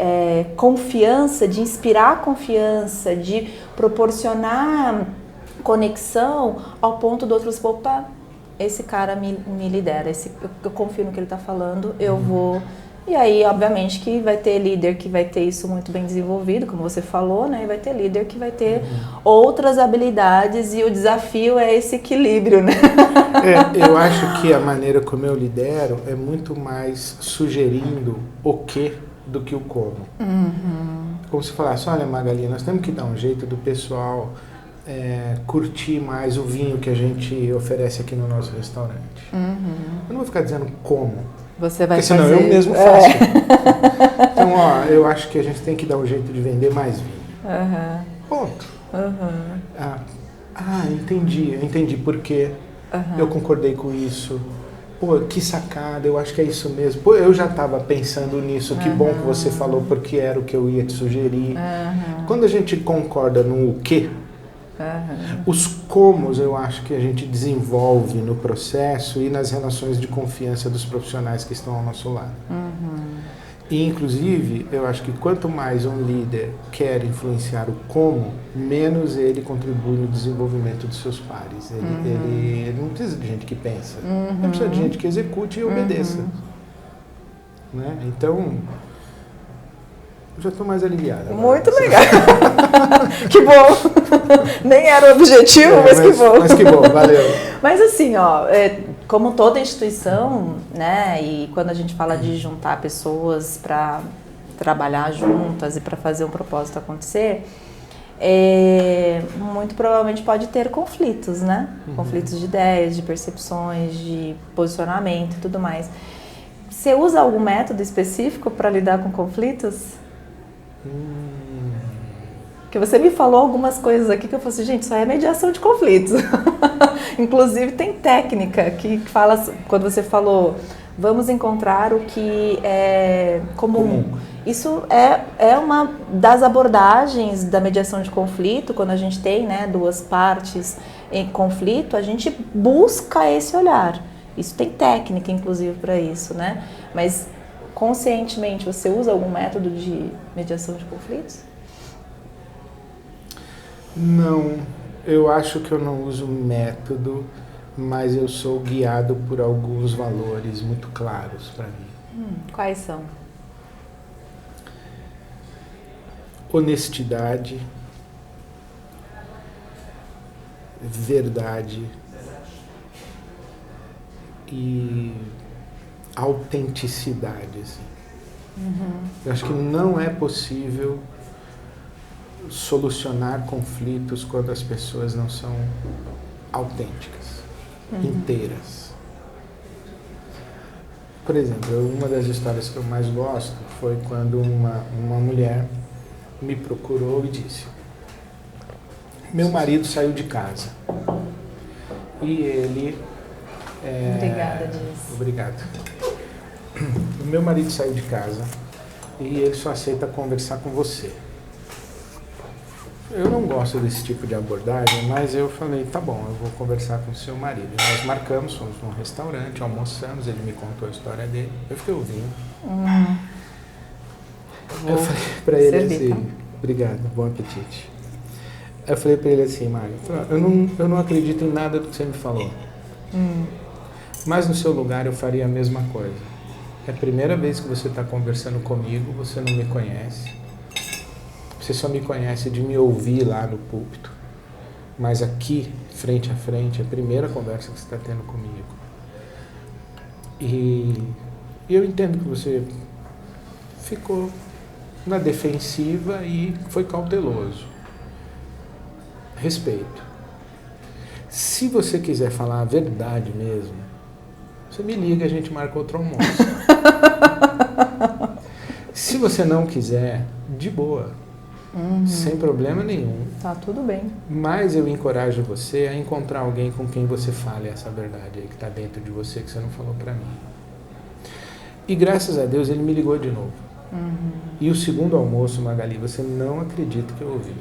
[SPEAKER 1] confiança, de inspirar confiança, de proporcionar conexão ao ponto do outro, opa, esse cara me lidera, eu confio no que ele está falando, eu vou... E aí, obviamente, que vai ter líder que vai ter isso muito bem desenvolvido, como você falou, né? E vai ter líder que vai ter outras habilidades e o desafio é esse equilíbrio, né?
[SPEAKER 2] Eu acho que a maneira como eu lidero é muito mais sugerindo o que do que o como. Como se falasse, olha, Magali, nós temos que dar um jeito do pessoal curtir mais o vinho que a gente oferece aqui no nosso restaurante. Eu não vou ficar dizendo como.
[SPEAKER 1] Você vai
[SPEAKER 2] porque senão
[SPEAKER 1] fazer...
[SPEAKER 2] eu mesmo faço. Então, eu acho que a gente tem que dar um jeito de vender mais vinho. Ponto. Entendi por quê. Eu concordei com isso. Pô, que sacada, eu acho que é isso mesmo. Pô, eu já estava pensando nisso, que bom que você falou, porque era o que eu ia te sugerir. Quando a gente concorda no o quê, os comos eu acho que a gente desenvolve no processo e nas relações de confiança dos profissionais que estão ao nosso lado. E, inclusive, eu acho que quanto mais um líder quer influenciar o como, menos ele contribui no desenvolvimento dos seus pares. Ele não precisa de gente que pensa, ele precisa de gente que execute e obedeça. Né? Então, eu já estou mais aliviado. Agora.
[SPEAKER 1] Muito legal. Que bom. Nem era o objetivo, mas que bom.
[SPEAKER 2] Mas que bom, valeu.
[SPEAKER 1] Mas assim, ó, como toda instituição, né, e quando a gente fala de juntar pessoas para trabalhar juntas e para fazer um propósito acontecer, muito provavelmente pode ter conflitos, né? Conflitos de ideias, de percepções, de posicionamento e tudo mais. Você usa algum método específico para lidar com conflitos? Porque você me falou algumas coisas aqui que eu falei assim, gente, isso aí é mediação de conflitos. Inclusive tem técnica que fala, quando você falou, vamos encontrar o que é comum. Isso é uma das abordagens da mediação de conflito, quando a gente tem, né, duas partes em conflito, a gente busca esse olhar. Isso tem técnica, inclusive, para isso, né? Mas conscientemente você usa algum método de mediação de conflitos?
[SPEAKER 2] Não, eu acho que eu não uso método, mas eu sou guiado por alguns valores muito claros para mim.
[SPEAKER 1] Quais são?
[SPEAKER 2] Honestidade, verdade e autenticidade. Assim. Eu acho que não é possível solucionar conflitos quando as pessoas não são autênticas, inteiras. Por exemplo, uma das histórias que eu mais gosto foi quando uma mulher me procurou e disse: meu marido saiu de casa e ele...
[SPEAKER 1] Obrigada, Dias.
[SPEAKER 2] Obrigado. O meu marido saiu de casa e ele só aceita conversar com você. Eu não gosto desse tipo de abordagem, mas eu falei, tá bom, eu vou conversar com o seu marido. Nós marcamos, fomos num restaurante, almoçamos, ele me contou a história dele, eu fiquei ouvindo. Eu falei pra ele assim, obrigado, bom apetite. Eu falei pra ele assim, Mário, eu não acredito em nada do que você me falou. Mas no seu lugar eu faria a mesma coisa. É a primeira vez que você está conversando comigo, você não me conhece. Você só me conhece de me ouvir lá no púlpito. Mas aqui, frente a frente, é a primeira conversa que você está tendo comigo. E eu entendo que você ficou na defensiva e foi cauteloso. Respeito. Se você quiser falar a verdade mesmo, você me liga e a gente marca outro almoço. Se você não quiser, de boa. Sem problema nenhum.
[SPEAKER 1] Tá tudo bem.
[SPEAKER 2] Mas eu encorajo você a encontrar alguém com quem você fale essa verdade aí que está dentro de você, que você não falou para mim. E graças a Deus ele me ligou de novo. E o segundo almoço, Magali, você não acredita que eu ouvi.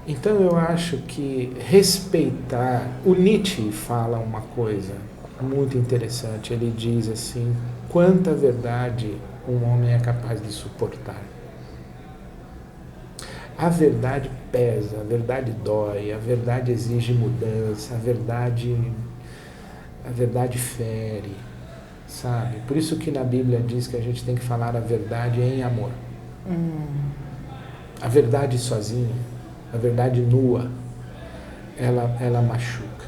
[SPEAKER 2] Então eu acho que respeitar... O Nietzsche fala uma coisa muito interessante. Ele diz assim, quanta verdade um homem é capaz de suportar. A verdade pesa, a verdade dói, a verdade exige mudança, a verdade fere, sabe? Por isso que na Bíblia diz que a gente tem que falar a verdade em amor. A verdade sozinha, a verdade nua, ela machuca.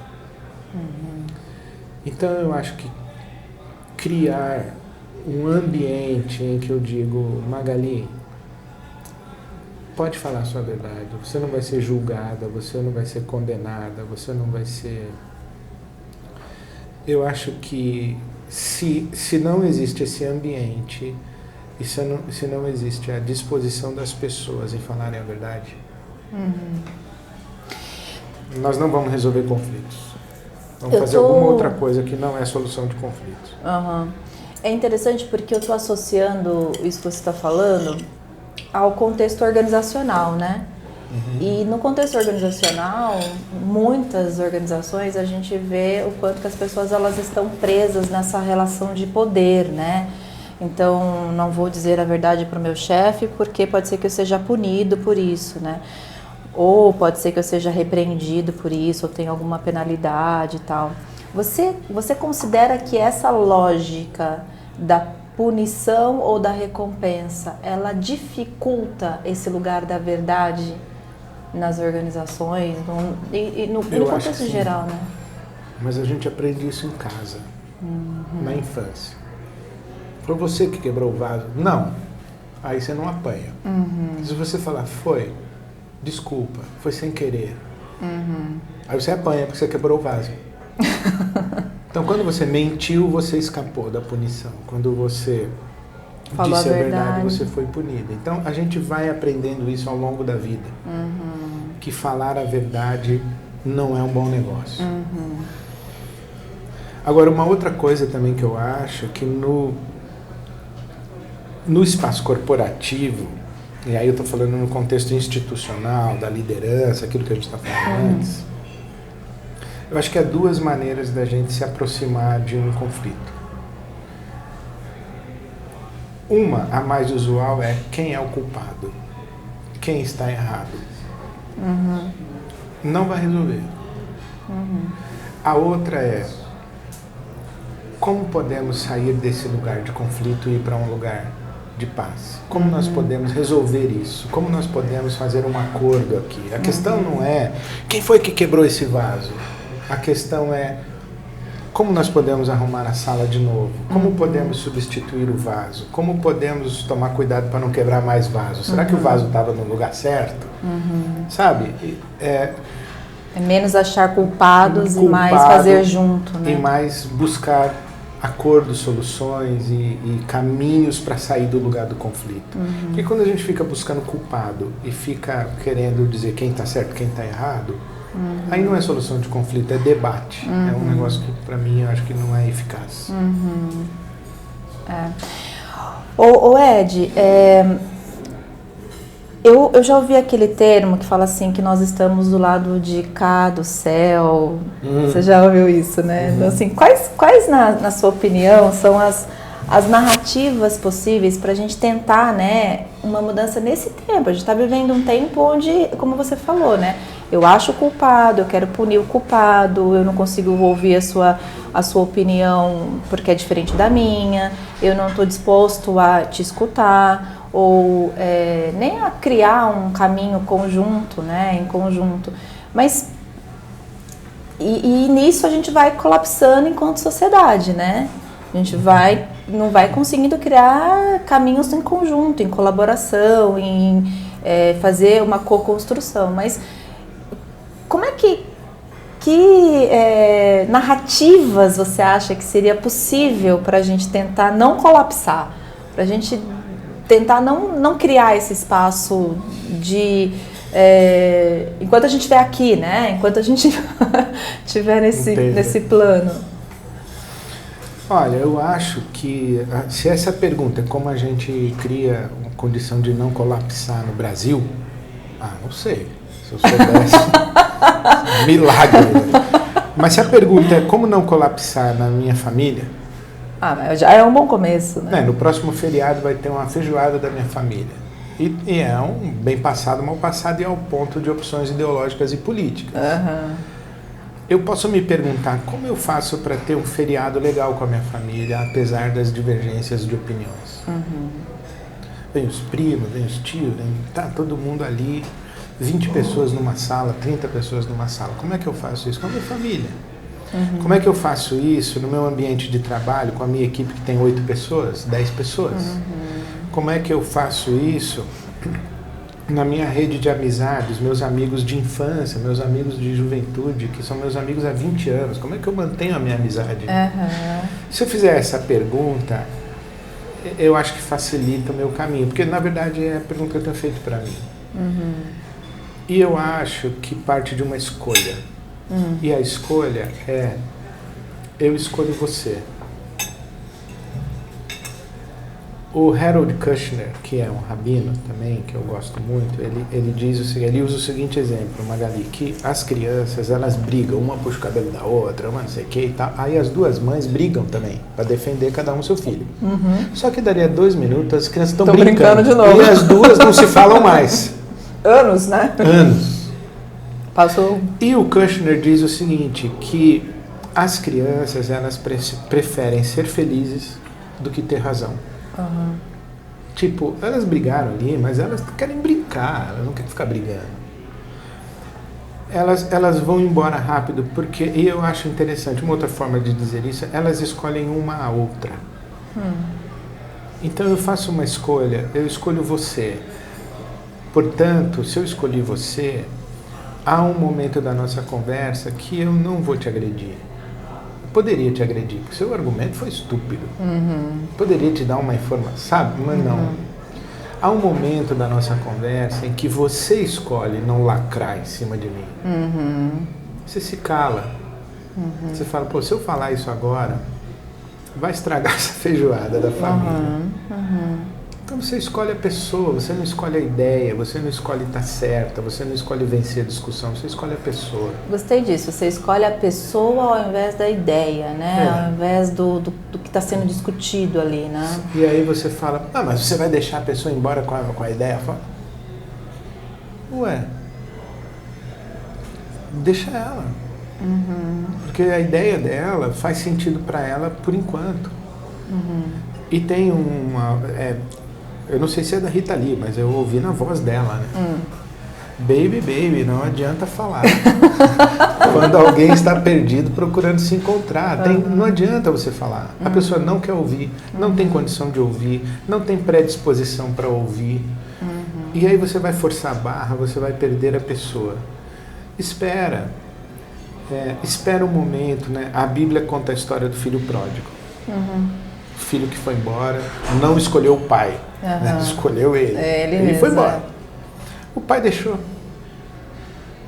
[SPEAKER 2] Então eu acho que criar um ambiente em que eu digo, Magali, pode falar a sua verdade, você não vai ser julgada, você não vai ser condenada, você não vai ser... Eu acho que se não existe esse ambiente, e se não existe a disposição das pessoas em falarem a verdade, nós não vamos resolver conflitos. Vamos fazer alguma outra coisa que não é solução de conflitos.
[SPEAKER 1] É interessante porque eu estou associando isso que você está falando ao contexto organizacional, né? E no contexto organizacional, muitas organizações a gente vê o quanto que as pessoas elas estão presas nessa relação de poder, né? Então, não vou dizer a verdade para o meu chefe, porque pode ser que eu seja punido por isso, né? Ou pode ser que eu seja repreendido por isso, ou tenha alguma penalidade e tal. Você considera que essa lógica da punição ou da recompensa, ela dificulta esse lugar da verdade nas organizações e no contexto geral, né?
[SPEAKER 2] Mas a gente aprende isso em casa, na infância. Foi você que quebrou o vaso? Não. Aí você não apanha. Se você falar, foi, desculpa, foi sem querer. Aí você apanha porque você quebrou o vaso. Então, quando você mentiu, você escapou da punição. Quando você
[SPEAKER 1] falou
[SPEAKER 2] disse a verdade, você foi punido. Então, a gente vai aprendendo isso ao longo da vida. Que falar a verdade não é um bom negócio. Agora, uma outra coisa também que eu acho que no espaço corporativo, e aí eu estou falando no contexto institucional, da liderança, aquilo que a gente está falando antes, eu acho que há duas maneiras da gente se aproximar de um conflito. Uma, a mais usual, é quem é o culpado, quem está errado. Não vai resolver. A outra é como podemos sair desse lugar de conflito e ir para um lugar de paz? Como nós podemos resolver isso? Como nós podemos fazer um acordo aqui? A questão não é quem foi que quebrou esse vaso. A questão é como nós podemos arrumar a sala de novo? Como podemos substituir o vaso? Como podemos tomar cuidado para não quebrar mais vasos? Será que o vaso estava no lugar certo? Sabe?
[SPEAKER 1] É menos achar culpados e mais fazer junto, né?
[SPEAKER 2] E mais buscar acordos, soluções e caminhos para sair do lugar do conflito. Porque quando a gente fica buscando culpado e fica querendo dizer quem está certo, quem está errado, aí não é solução de conflito, é debate. É um negócio que, para mim, eu acho que não é eficaz.
[SPEAKER 1] Ô Ed, eu já ouvi aquele termo que fala assim, que nós estamos do lado de cá do céu. Você já ouviu isso, né? Então, assim, quais na sua opinião, são as narrativas possíveis para a gente tentar, né, uma mudança nesse tempo? A gente está vivendo um tempo onde, como você falou, né, eu acho o culpado, eu quero punir o culpado, eu não consigo ouvir a sua opinião porque é diferente da minha, eu não estou disposto a te escutar, ou nem a criar um caminho conjunto, né, em conjunto. Mas, e nisso a gente vai colapsando enquanto sociedade, né? A gente não vai conseguindo criar caminhos em conjunto, em colaboração, em fazer uma co-construção. Mas como é que narrativas você acha que seria possível para a gente tentar não colapsar, para a gente tentar não criar esse espaço de... enquanto a gente estiver aqui, né? Enquanto a gente estiver nesse plano.
[SPEAKER 2] Olha, eu acho que se essa pergunta é como a gente cria uma condição de não colapsar no Brasil, não sei. Se eu soubesse, milagre. Mas se a pergunta é como não colapsar na minha família...
[SPEAKER 1] mas já é um bom começo, né?
[SPEAKER 2] No próximo feriado vai ter uma feijoada da minha família. E é um bem passado, mal passado, e ao ponto de opções ideológicas e políticas. Eu posso me perguntar como eu faço para ter um feriado legal com a minha família, apesar das divergências de opiniões. Vem os primos, vem os tios, tá todo mundo ali, 20 pessoas numa sala, 30 pessoas numa sala. Como é que eu faço isso com a minha família? Como é que eu faço isso no meu ambiente de trabalho, com a minha equipe que tem 8 pessoas, 10 pessoas? Como é que eu faço isso na minha rede de amizades, meus amigos de infância, meus amigos de juventude, que são meus amigos há 20 anos? Como é que eu mantenho a minha amizade? Se eu fizer essa pergunta, eu acho que facilita o meu caminho, porque na verdade é a pergunta que eu tenho feito para mim. E eu acho que parte de uma escolha. E a escolha é: eu escolho você. O Harold Kushner, que é um rabino também, que eu gosto muito, ele diz o seguinte, ele usa o seguinte exemplo, Magali, que as crianças, elas brigam, uma puxa o cabelo da outra, uma não sei o que e tal, aí as duas mães brigam também, para defender cada um seu filho. Só que daria 2 minutos, as crianças estão brincando
[SPEAKER 1] de novo.
[SPEAKER 2] E as duas não se falam mais.
[SPEAKER 1] Anos, né?
[SPEAKER 2] Anos.
[SPEAKER 1] Passou.
[SPEAKER 2] E o Kushner diz o seguinte, que as crianças, elas preferem ser felizes do que ter razão. Tipo, elas brigaram ali, mas elas querem brincar, elas não querem ficar brigando. Elas vão embora rápido, porque, e eu acho interessante, uma outra forma de dizer isso, elas escolhem uma a outra. Então eu faço uma escolha, eu escolho você. Portanto, se eu escolhi você, há um momento da nossa conversa que eu não vou te agredir. Poderia te agredir, porque seu argumento foi estúpido. Poderia te dar uma informação, sabe? Mas não. Há um momento da nossa conversa em que você escolhe não lacrar em cima de mim. Você se cala. Você fala, pô, se eu falar isso agora, vai estragar essa feijoada da família. Então você escolhe a pessoa, você não escolhe a ideia, você não escolhe estar certa, você não escolhe vencer a discussão, você escolhe a pessoa.
[SPEAKER 1] Gostei disso, você escolhe a pessoa ao invés da ideia, né? Ao invés do que está sendo discutido ali, né?
[SPEAKER 2] E aí você fala, mas você vai deixar a pessoa embora com a ideia? Fala, ué, deixa ela. Porque a ideia dela faz sentido para ela por enquanto. E tem uma... eu não sei se é da Rita Lee, mas eu ouvi na voz dela, né? Baby, baby, não adianta falar. Quando alguém está perdido procurando se encontrar, não adianta você falar. A pessoa não quer ouvir, não tem condição de ouvir, não tem predisposição para ouvir. E aí você vai forçar a barra, você vai perder a pessoa. Espera. Espera um momento, né? A Bíblia conta a história do filho pródigo. O filho que foi embora, não escolheu o pai, né? Escolheu ele. Ele foi embora. O pai deixou.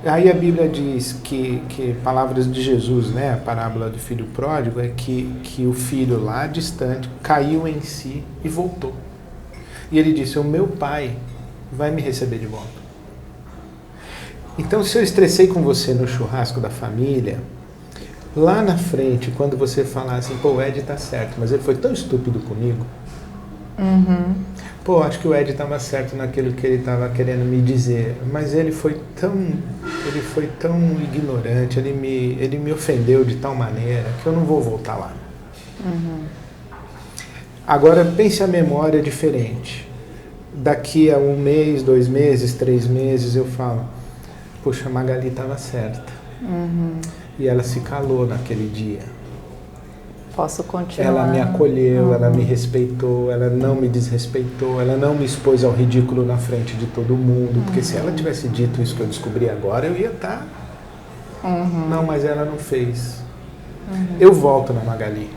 [SPEAKER 2] Aí a Bíblia diz que palavras de Jesus, né? A parábola do filho pródigo é que o filho lá distante caiu em si e voltou. E ele disse, o meu pai vai me receber de volta. Então, se eu estressei com você no churrasco da família, lá na frente, quando você falar assim, pô, o Ed tá certo, mas ele foi tão estúpido comigo. Pô, acho que o Ed estava certo naquilo que ele estava querendo me dizer, mas ele foi tão ignorante, ele me ofendeu de tal maneira que eu não vou voltar lá. Agora, pense a memória diferente. Daqui a 1 mês, 2 meses, 3 meses, eu falo, poxa, a Magali estava certa. E ela se calou naquele dia.
[SPEAKER 1] Posso continuar.
[SPEAKER 2] Ela me acolheu, ela me respeitou, ela não me desrespeitou, ela não me expôs ao ridículo na frente de todo mundo. Porque se ela tivesse dito isso que eu descobri agora, eu ia estar... Não, mas ela não fez. Eu volto na Magali.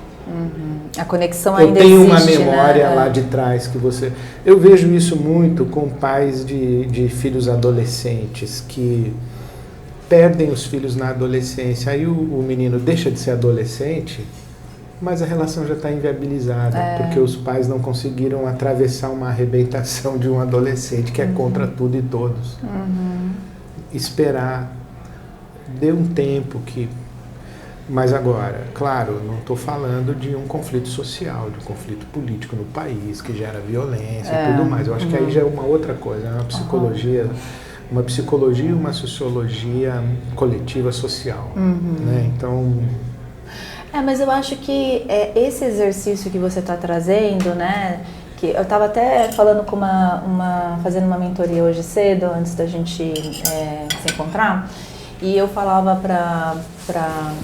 [SPEAKER 1] A conexão ainda
[SPEAKER 2] existe. Eu tenho
[SPEAKER 1] uma
[SPEAKER 2] memória, né, lá de trás que você... Eu vejo isso muito com pais de filhos adolescentes que perdem os filhos na adolescência. Aí o menino deixa de ser adolescente, mas a relação já está inviabilizada, porque os pais não conseguiram atravessar uma arrebentação de um adolescente que é contra tudo e todos. Esperar. Dê um tempo que... Mas agora, claro, não estou falando de um conflito social, de um conflito político no país, que gera violência e tudo mais. Eu acho que aí já é uma outra coisa, né? Uma psicologia e uma sociologia coletiva social. Né? Então...
[SPEAKER 1] mas eu acho que esse exercício que você está trazendo, né? Que eu estava até falando com fazendo uma mentoria hoje cedo, antes da gente se encontrar, e eu falava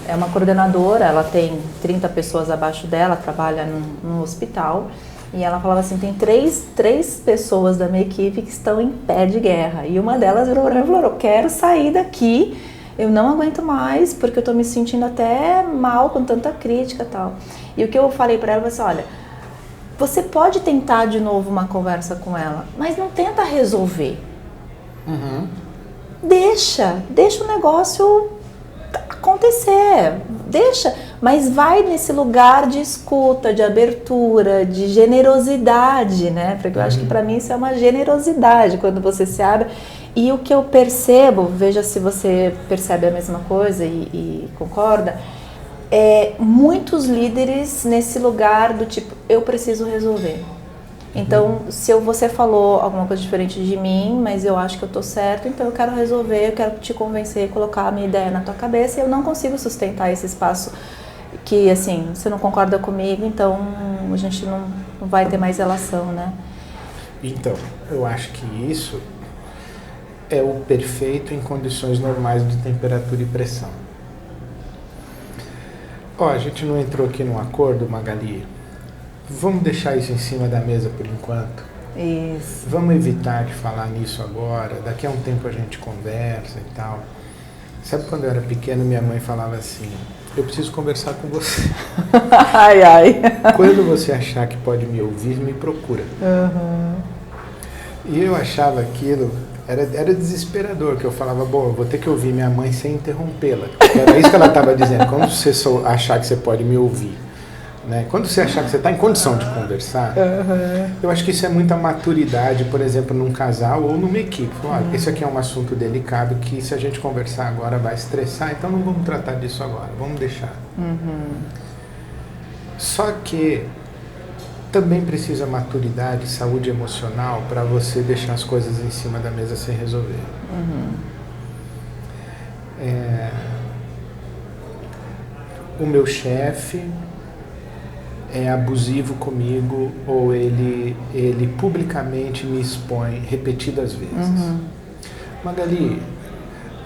[SPEAKER 1] é uma coordenadora, ela tem 30 pessoas abaixo dela, trabalha no hospital, e ela falava assim, tem três pessoas da minha equipe que estão em pé de guerra, e uma delas virou para mim e falou, eu quero sair daqui, eu não aguento mais, porque eu estou me sentindo até mal com tanta crítica e tal. E o que eu falei para ela foi assim, olha, você pode tentar de novo uma conversa com ela, mas não tenta resolver. Deixa o negócio acontecer, deixa, mas vai nesse lugar de escuta, de abertura, de generosidade, né? Porque eu acho que para mim isso é uma generosidade, quando você se abre. E o que eu percebo, veja se você percebe a mesma coisa e concorda, muitos líderes nesse lugar do tipo, eu preciso resolver. Então, se você falou alguma coisa diferente de mim, mas eu acho que eu tô certo, então eu quero resolver, eu quero te convencer, colocar a minha ideia na tua cabeça, e eu não consigo sustentar esse espaço que, assim, você não concorda comigo, então a gente não vai ter mais relação, né?
[SPEAKER 2] Então, eu acho que isso é o perfeito em condições normais de temperatura e pressão. Ó, a gente não entrou aqui num acordo, Magali? Vamos deixar isso em cima da mesa por enquanto?
[SPEAKER 1] Isso.
[SPEAKER 2] Vamos evitar de falar nisso agora, daqui a um tempo a gente conversa e tal. Sabe quando eu era pequeno, minha mãe falava assim, eu preciso conversar com você.
[SPEAKER 1] Ai, ai.
[SPEAKER 2] Quando você achar que pode me ouvir, me procura. E eu achava aquilo, era desesperador, que eu falava, bom, eu vou ter que ouvir minha mãe sem interrompê-la. Era isso que ela estava dizendo, quando você achar que você pode me ouvir, né? Quando você achar que você está em condição de conversar, eu acho que isso é muita maturidade, por exemplo, num casal ou numa equipe. Olha, esse aqui é um assunto delicado que se a gente conversar agora vai estressar, então não vamos tratar disso agora, vamos deixar. Só que também precisa maturidade e saúde emocional para você deixar as coisas em cima da mesa sem resolver. O meu chefe é abusivo comigo ou ele publicamente me expõe repetidas vezes. Magali,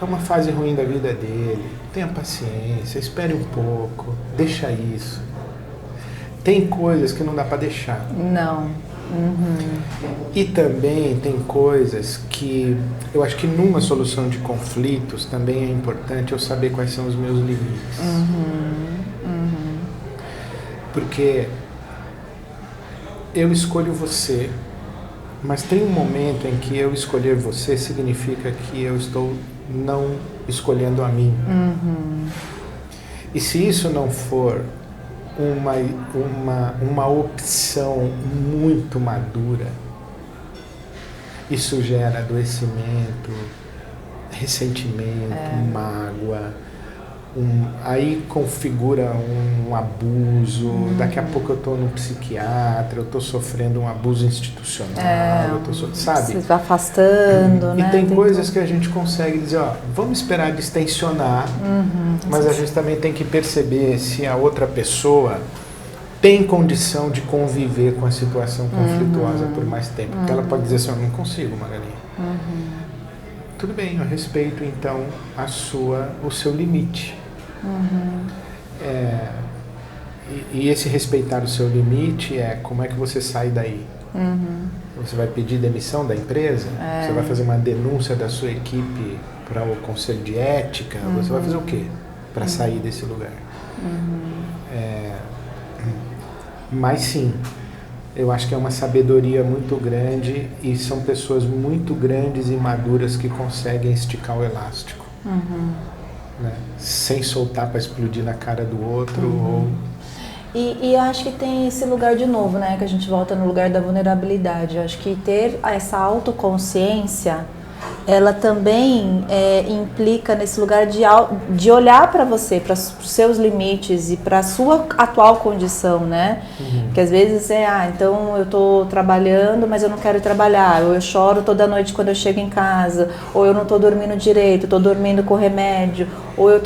[SPEAKER 2] é uma fase ruim da vida dele, tenha paciência, espere um pouco, deixa isso. Tem coisas que não dá para deixar.
[SPEAKER 1] Não.
[SPEAKER 2] E também tem coisas que eu acho que numa solução de conflitos também é importante eu saber quais são os meus limites. Porque eu escolho você, mas tem um momento em que eu escolher você significa que eu estou não escolhendo a mim. E se isso não for uma opção muito madura, isso gera adoecimento, ressentimento, mágoa, aí configura um abuso, daqui a pouco eu estou no psiquiatra, eu estou sofrendo um abuso institucional, sabe?
[SPEAKER 1] Você está afastando, né?
[SPEAKER 2] E tem coisas que a gente consegue dizer, ó, vamos esperar distensionar, mas a gente também tem que perceber se a outra pessoa tem condição de conviver com a situação conflituosa por mais tempo. Porque ela pode dizer assim, eu não consigo, Magali. Tudo bem, eu respeito então o seu limite. E esse respeitar o seu limite como é que você sai daí? Você vai pedir demissão da empresa? Você vai fazer uma denúncia da sua equipe para o conselho de ética? Você vai fazer o quê para sair desse lugar? Mas sim, eu acho que é uma sabedoria muito grande e são pessoas muito grandes e maduras que conseguem esticar o elástico, né? Sem soltar para explodir na cara do outro.
[SPEAKER 1] E eu acho que tem esse lugar de novo, né? Que a gente volta no lugar da vulnerabilidade. Eu acho que ter essa autoconsciência, ela também implica nesse lugar de olhar para você, para os seus limites e para a sua atual condição, né? Que às vezes então eu estou trabalhando, mas eu não quero trabalhar, ou eu choro toda noite quando eu chego em casa, ou eu não estou dormindo direito, estou dormindo com remédio,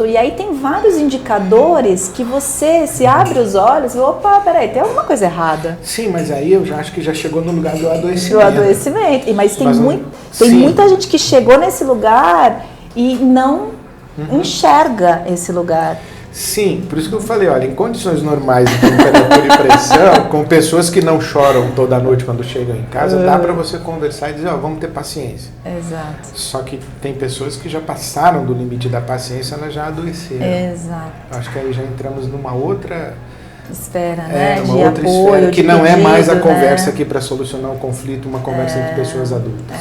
[SPEAKER 1] E aí tem vários indicadores que você se abre os olhos e opa, peraí, tem alguma coisa errada.
[SPEAKER 2] Sim, mas aí eu já acho que já chegou no lugar do adoecimento.
[SPEAKER 1] Do adoecimento. Mas tem muita gente que chegou nesse lugar e não enxerga esse lugar.
[SPEAKER 2] Sim, por isso que eu falei, olha, em condições normais de temperatura e pressão, com pessoas que não choram toda noite quando chegam em casa, dá para você conversar e dizer, vamos ter paciência.
[SPEAKER 1] Exato.
[SPEAKER 2] Só que tem pessoas que já passaram do limite da paciência, elas já adoeceram.
[SPEAKER 1] Exato.
[SPEAKER 2] Acho que aí já entramos numa outra
[SPEAKER 1] esfera, né?
[SPEAKER 2] Uma
[SPEAKER 1] de
[SPEAKER 2] outra
[SPEAKER 1] apoio,
[SPEAKER 2] esfera, que
[SPEAKER 1] de
[SPEAKER 2] não
[SPEAKER 1] pedido,
[SPEAKER 2] é mais a
[SPEAKER 1] né?
[SPEAKER 2] conversa aqui para solucionar o conflito, uma conversa entre pessoas adultas.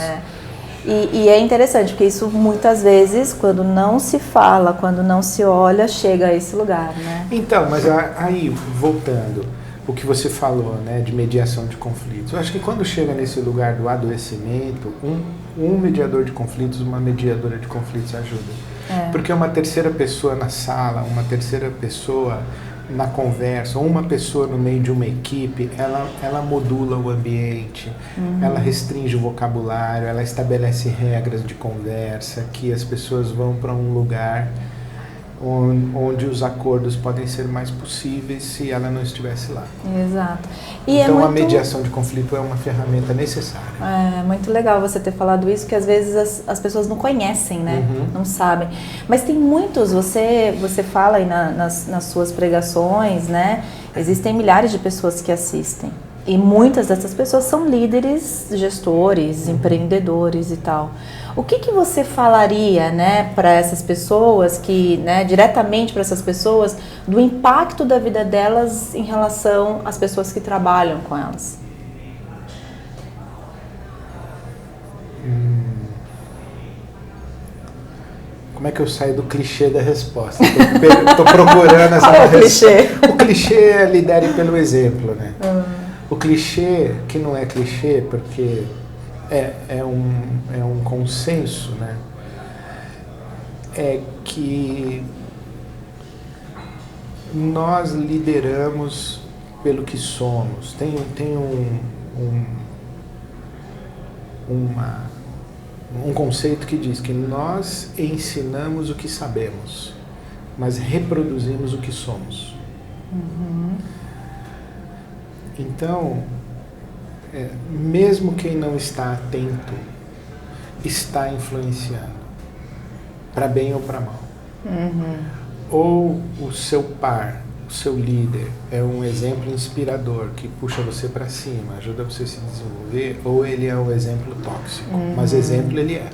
[SPEAKER 1] E é interessante, porque isso muitas vezes, quando não se fala, quando não se olha, chega a esse lugar, né?
[SPEAKER 2] Então, mas aí, voltando, o que você falou, né, de mediação de conflitos. Eu acho que quando chega nesse lugar do adoecimento, um mediador de conflitos, uma mediadora de conflitos ajuda. Porque uma terceira pessoa na sala, uma terceira pessoa na conversa, ou uma pessoa no meio de uma equipe, ela modula o ambiente, ela restringe o vocabulário, ela estabelece regras de conversa, que as pessoas vão para um lugar onde os acordos podem ser mais possíveis se ela não estivesse lá.
[SPEAKER 1] Exato.
[SPEAKER 2] Então a mediação de conflito é uma ferramenta necessária.
[SPEAKER 1] É muito legal você ter falado isso, que às vezes as pessoas não conhecem, né? Não sabem. Mas tem muitos, você fala aí nas suas pregações, né? Existem milhares de pessoas que assistem. E muitas dessas pessoas são líderes, gestores, empreendedores e tal. O que você falaria, né, para essas pessoas, né, diretamente para essas pessoas, do impacto da vida delas em relação às pessoas que trabalham com elas?
[SPEAKER 2] Como é que eu saio do clichê da resposta? Estou procurando essa
[SPEAKER 1] resposta.
[SPEAKER 2] O clichê é lidere pelo exemplo, né? O clichê, que não é clichê, porque é um consenso, né? É que nós lideramos pelo que somos. Tem um conceito que diz que nós ensinamos o que sabemos, mas reproduzimos o que somos. Então, mesmo quem não está atento está influenciando, para bem ou para mal. Ou o seu par, o seu líder, é um exemplo inspirador que puxa você para cima, ajuda você a se desenvolver, ou ele é um exemplo tóxico, mas exemplo ele é.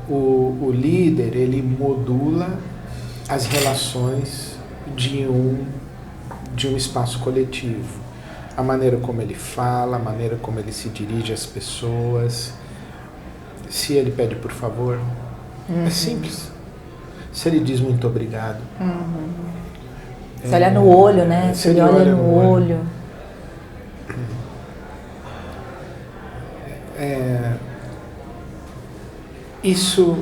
[SPEAKER 2] O líder, ele modula as relações de um espaço coletivo. A maneira como ele fala, a maneira como ele se dirige às pessoas, se ele pede por favor, é simples. Se ele diz muito obrigado.
[SPEAKER 1] Se olha no olho, né? Se ele olha no olho. Isso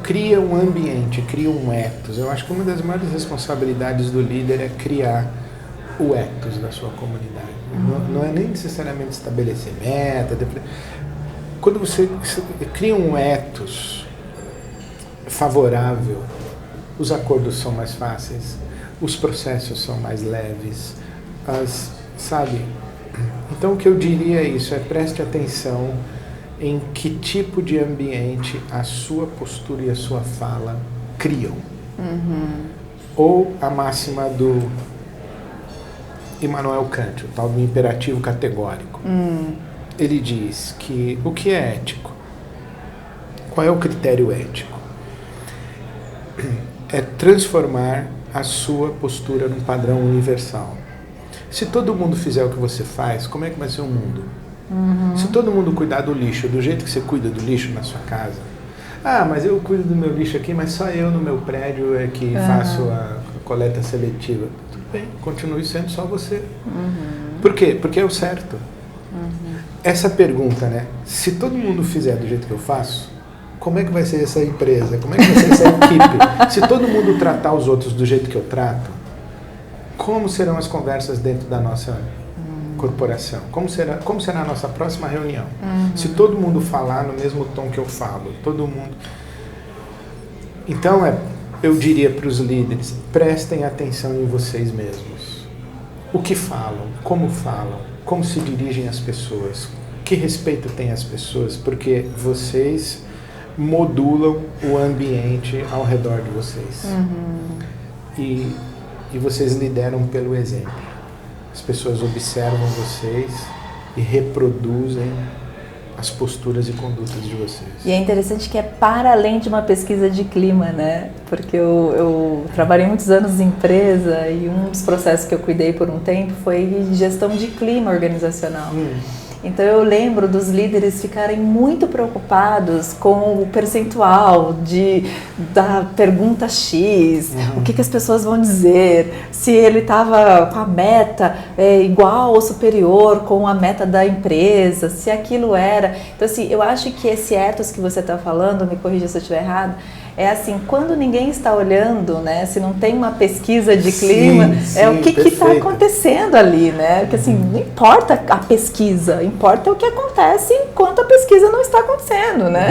[SPEAKER 1] cria um ambiente, cria um ethos. Eu acho que uma das maiores responsabilidades do líder é criar o ethos da sua comunidade. Não é nem necessariamente estabelecer meta. Quando você cria um ethos favorável, os acordos são mais fáceis, os processos são mais leves, sabe? Então o que eu diria é isso, preste atenção em que tipo de ambiente a sua postura e a sua fala criam. Ou a máxima do Immanuel Kant, o tal do imperativo categórico. Ele diz que o que é ético? Qual é o critério ético? É transformar a sua postura num padrão universal. Se todo mundo fizer o que você faz, como é que vai ser o mundo? Se todo mundo cuidar do lixo do jeito que você cuida do lixo na sua casa, mas eu cuido do meu lixo aqui, mas só eu no meu prédio é que faço a coleta seletiva. Tudo bem, continue sendo só você. Por quê? Porque é o certo. Essa pergunta, né? Se todo mundo fizer do jeito que eu faço, como é que vai ser essa empresa? Como é que vai ser essa equipe? Se todo mundo tratar os outros do jeito que eu trato, como serão as conversas dentro da nossa corporação? Como será a nossa próxima reunião? Se todo mundo falar no mesmo tom que eu falo, todo mundo... Então, eu diria para os líderes, prestem atenção em vocês mesmos. O que falam, como se dirigem às pessoas, que respeito tem às pessoas, porque vocês modulam o ambiente ao redor de vocês. E vocês lideram pelo exemplo. As pessoas observam vocês e reproduzem as posturas e condutas de vocês. E é interessante que é para além de uma pesquisa de clima, né? Porque eu trabalhei muitos anos em empresa e um dos processos que eu cuidei por um tempo foi gestão de clima organizacional. Então eu lembro dos líderes ficarem muito preocupados com o percentual da pergunta X, o que as pessoas vão dizer, se ele estava com a meta igual ou superior com a meta da empresa, se aquilo era... Então assim, eu acho que esse ethos que você está falando, me corrija se eu estiver errado, é assim, quando ninguém está olhando, né, se não tem uma pesquisa de clima, o que está acontecendo ali, né? Porque assim, não importa a pesquisa, importa o que acontece enquanto a pesquisa não está acontecendo, né?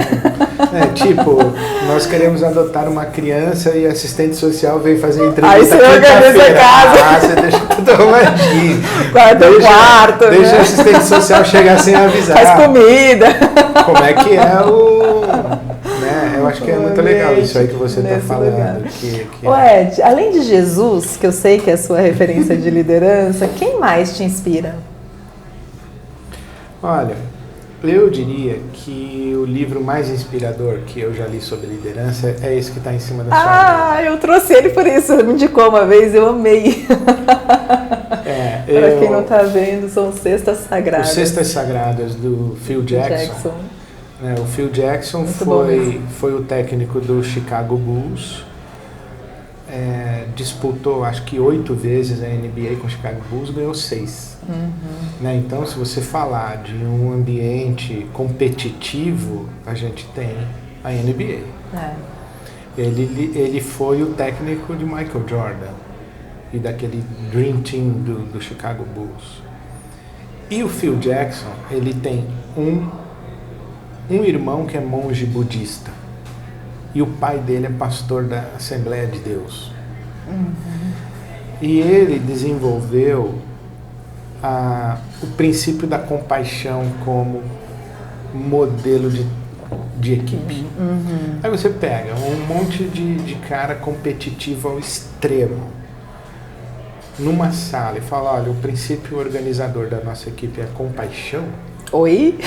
[SPEAKER 2] Tipo, nós queremos adotar uma criança e a assistente social veio fazer entrevista.
[SPEAKER 1] Aí você organiza a casa.
[SPEAKER 2] Você deixa tudo arrumadinho.
[SPEAKER 1] Guarda o quarto.
[SPEAKER 2] Deixa a assistente social chegar sem avisar.
[SPEAKER 1] Faz comida.
[SPEAKER 2] Como é que é eu acho que é muito legal isso aí que você está falando.
[SPEAKER 1] Ed, além de Jesus, que eu sei que é a sua referência de liderança, quem mais te inspira?
[SPEAKER 2] Olha, eu diria que o livro mais inspirador que eu já li sobre liderança é esse que está em cima da sua mesa.
[SPEAKER 1] Eu trouxe ele por isso, me indicou uma vez, eu amei. Para quem não está vendo, são Cestas Sagradas.
[SPEAKER 2] Os Cestas Sagradas do Phil Jackson. O Phil Jackson foi o técnico do Chicago Bulls, disputou acho que 8 vezes a NBA com o Chicago Bulls, ganhou 6. Então, se você falar de um ambiente competitivo, a gente tem a NBA. Ele foi o técnico de Michael Jordan e daquele Dream Team do Chicago Bulls. E o Phil Jackson, ele tem um irmão que é monge budista e o pai dele é pastor da Assembleia de Deus. E ele desenvolveu o princípio da compaixão como modelo de equipe. Aí você pega um monte de cara competitivo ao extremo numa sala e fala, olha, o princípio organizador da nossa equipe é a compaixão.
[SPEAKER 1] Oi?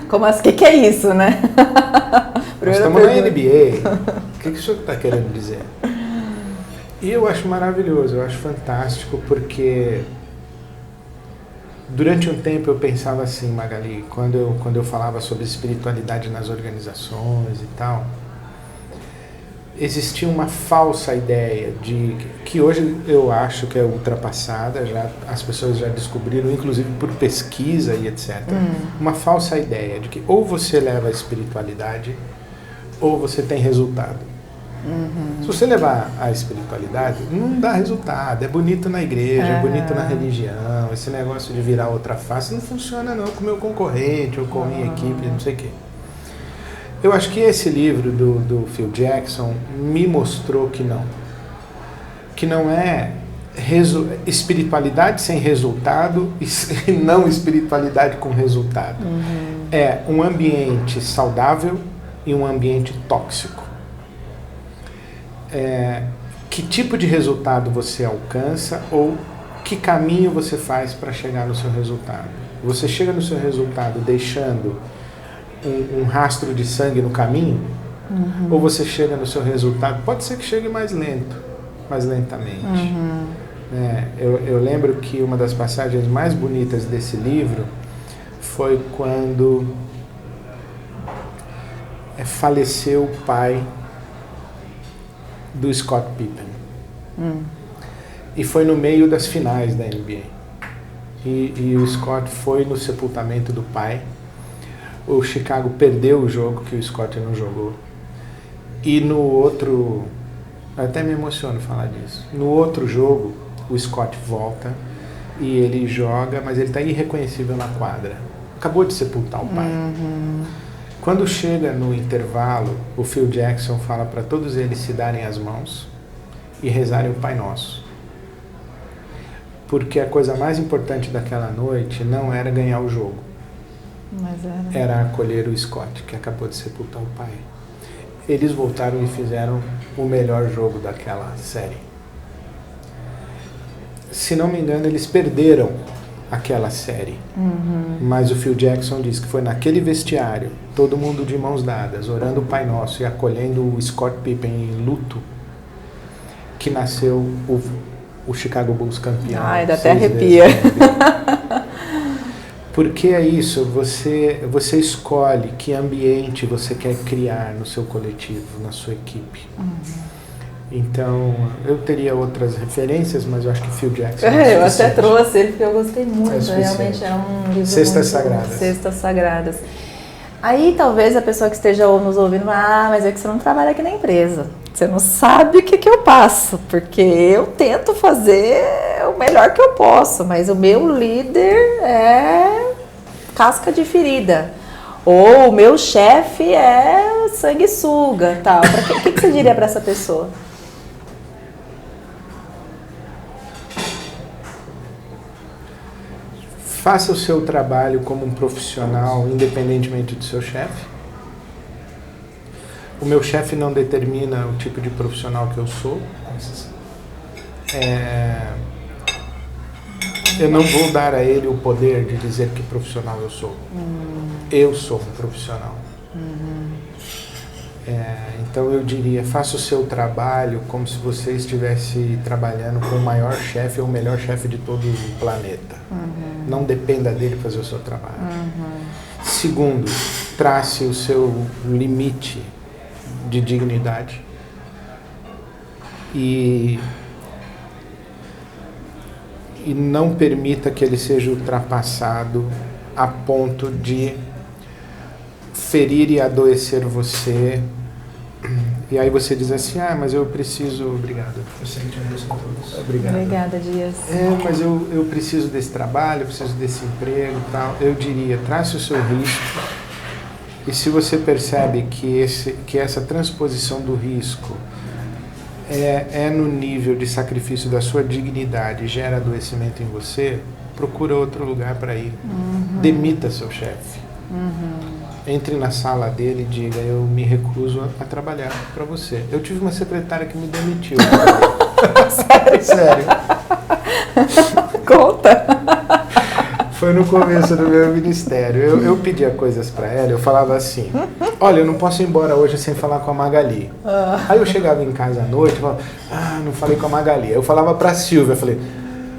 [SPEAKER 1] Como assim? O que é isso, né?
[SPEAKER 2] Nós estamos na NBA. O que o senhor está querendo dizer? E eu acho maravilhoso, eu acho fantástico, porque durante um tempo eu pensava assim, Magali, quando eu falava sobre espiritualidade nas organizações e tal, existia uma falsa ideia que hoje eu acho que é ultrapassada, as pessoas já descobriram, inclusive por pesquisa e etc. Uma falsa ideia de que ou você leva a espiritualidade ou você tem resultado. Se você levar a espiritualidade, não dá resultado. É bonito na igreja, é bonito na religião. Esse negócio de virar outra face não funciona não com o meu concorrente ou com a minha equipe, não sei o quê. Eu acho que esse livro do Phil Jackson me mostrou que não é espiritualidade sem resultado e não espiritualidade com resultado. É um ambiente saudável e um ambiente tóxico. Que tipo de resultado você alcança ou que caminho você faz para chegar no seu resultado? Você chega no seu resultado deixando um rastro de sangue no caminho, ou você chega no seu resultado, pode ser que chegue mais lentamente. Eu lembro que uma das passagens mais bonitas desse livro foi quando faleceu o pai do Scott Pippen. E foi no meio das finais da NBA. E o Scott foi no sepultamento do pai. O Chicago perdeu o jogo que o Scott não jogou. E no outro... Até me emociono falar disso. No outro jogo, o Scott volta e ele joga, mas ele está irreconhecível na quadra. Acabou de sepultar o pai. Quando chega no intervalo, o Phil Jackson fala para todos eles se darem as mãos e rezarem o Pai Nosso. Porque a coisa mais importante daquela noite não era ganhar o jogo. Era acolher o Scott, que acabou de sepultar o pai. Eles voltaram e fizeram o melhor jogo daquela série. Se não me engano, eles perderam aquela série. Mas o Phil Jackson diz que foi naquele vestiário, todo mundo de mãos dadas, orando o Pai Nosso e acolhendo o Scott Pippen em luto, que nasceu o Chicago Bulls campeão.
[SPEAKER 1] Ai, dá até arrepia.
[SPEAKER 2] Porque é isso, você escolhe que ambiente você quer criar no seu coletivo, na sua equipe. Então, eu teria outras referências, mas eu acho que Phil Jackson
[SPEAKER 1] eu até trouxe ele porque eu gostei muito, realmente é um livro
[SPEAKER 2] Cestas Sagradas.
[SPEAKER 1] Cestas Sagradas. Aí talvez a pessoa que esteja nos ouvindo, mas é que você não trabalha aqui na empresa. Você não sabe o que eu passo, porque eu tento fazer o melhor que eu posso, mas o meu líder é casca de ferida. Ou o meu chefe é sanguessuga, tal. O que você diria para essa pessoa?
[SPEAKER 2] Faça o seu trabalho como um profissional, independentemente do seu chefe. O meu chefe não determina o tipo de profissional que eu sou. Eu não vou dar a ele o poder de dizer que profissional eu sou. Eu sou um profissional. Então eu diria, faça o seu trabalho como se você estivesse trabalhando com o maior chefe ou o melhor chefe de todo o planeta. Não dependa dele fazer o seu trabalho. Segundo, trace o seu limite de dignidade e não permita que ele seja ultrapassado a ponto de ferir e adoecer você. E aí você diz assim, mas eu preciso... Obrigado.
[SPEAKER 3] Eu sempre te agradeço a todos.
[SPEAKER 2] Obrigado.
[SPEAKER 1] Obrigada, Dias.
[SPEAKER 2] Mas eu preciso desse trabalho, eu preciso desse emprego e tal. Eu diria, trace o seu risco. E se você percebe que essa transposição do risco é no nível de sacrifício da sua dignidade e gera adoecimento em você, procura outro lugar para ir. Demita seu chefe. Entre na sala dele e diga, eu me recuso a trabalhar para você. Eu tive uma secretária que me demitiu.
[SPEAKER 1] Sério?
[SPEAKER 2] Sério.
[SPEAKER 1] Conta.
[SPEAKER 2] Foi no começo do meu ministério. Eu pedia coisas para ela, eu falava assim, olha, eu não posso ir embora hoje sem falar com a Magali. Aí eu chegava em casa à noite e falava, não falei com a Magali. Aí eu falava para a Silvia, eu falei,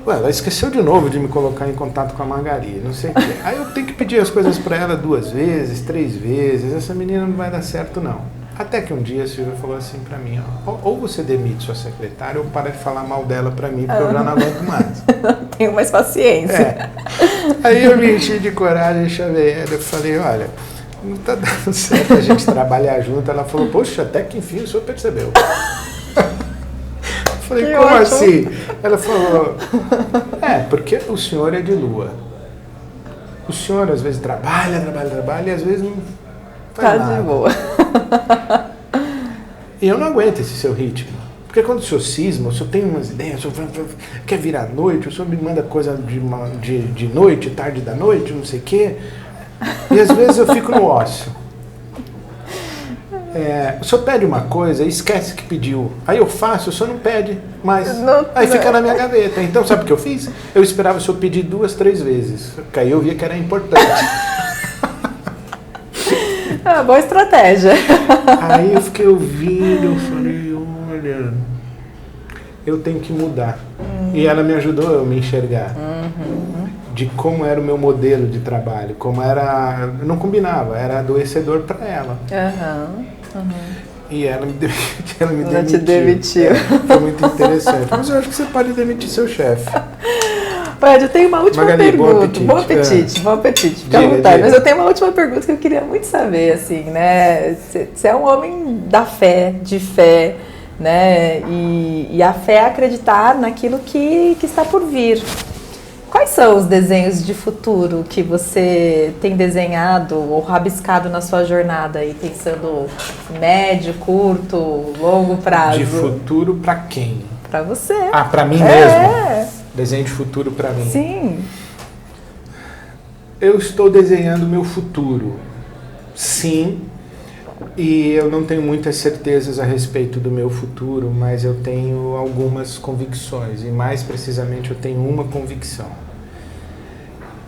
[SPEAKER 2] ela esqueceu de novo de me colocar em contato com a Magali, não sei o quê. Aí eu tenho que pedir as coisas para ela 2 vezes, 3 vezes, essa menina não vai dar certo não. Até que um dia a Silvia falou assim para mim, ou você demite sua secretária ou para de falar mal dela para mim, porque eu já não aguento mais.
[SPEAKER 1] Não tenho mais paciência.
[SPEAKER 2] Aí eu me enchi de coragem, chamei ela, eu falei, olha, não tá dando certo a gente trabalhar junto. Ela falou, poxa, até que enfim o senhor percebeu. Eu falei, como assim? Ela falou, porque o senhor é de lua. O senhor às vezes trabalha e às vezes não faz nada.
[SPEAKER 1] Tá de boa.
[SPEAKER 2] E eu não aguento esse seu ritmo. Porque quando o senhor cisma, o senhor tem umas ideias, o senhor quer virar noite, o senhor me manda coisa de noite, tarde da noite, não sei o quê. E às vezes eu fico no ócio. O senhor pede uma coisa e esquece que pediu. Aí eu faço, o senhor não pede mais. Aí fica na minha gaveta. Então sabe o que eu fiz? Eu esperava o senhor pedir 2, 3 vezes. Porque aí eu via que era importante.
[SPEAKER 1] Boa estratégia.
[SPEAKER 2] Aí eu fiquei ouvindo, eu falei, olha, eu tenho que mudar. E ela me ajudou a me enxergar. De como era o meu modelo de trabalho, como era... Não combinava, era adoecedor para ela. E ela me demitiu.
[SPEAKER 1] Ela te demitiu.
[SPEAKER 2] Foi muito interessante. Mas eu acho que você pode demitir seu chefe.
[SPEAKER 1] Fred, eu tenho uma última
[SPEAKER 2] Magali,
[SPEAKER 1] pergunta. Bom apetite. Fica à vontade. Mas eu tenho uma última pergunta que eu queria muito saber, assim, né? Você é um homem da fé, de fé, né? E a fé é acreditar naquilo que está por vir. Quais são os desenhos de futuro que você tem desenhado ou rabiscado na sua jornada aí, pensando médio, curto, longo prazo?
[SPEAKER 2] De futuro para quem?
[SPEAKER 1] Para você.
[SPEAKER 2] Para mim mesmo? Desenho de futuro para mim.
[SPEAKER 1] Sim.
[SPEAKER 2] Eu estou desenhando meu futuro. Sim. E eu não tenho muitas certezas a respeito do meu futuro, mas eu tenho algumas convicções. E mais precisamente eu tenho uma convicção.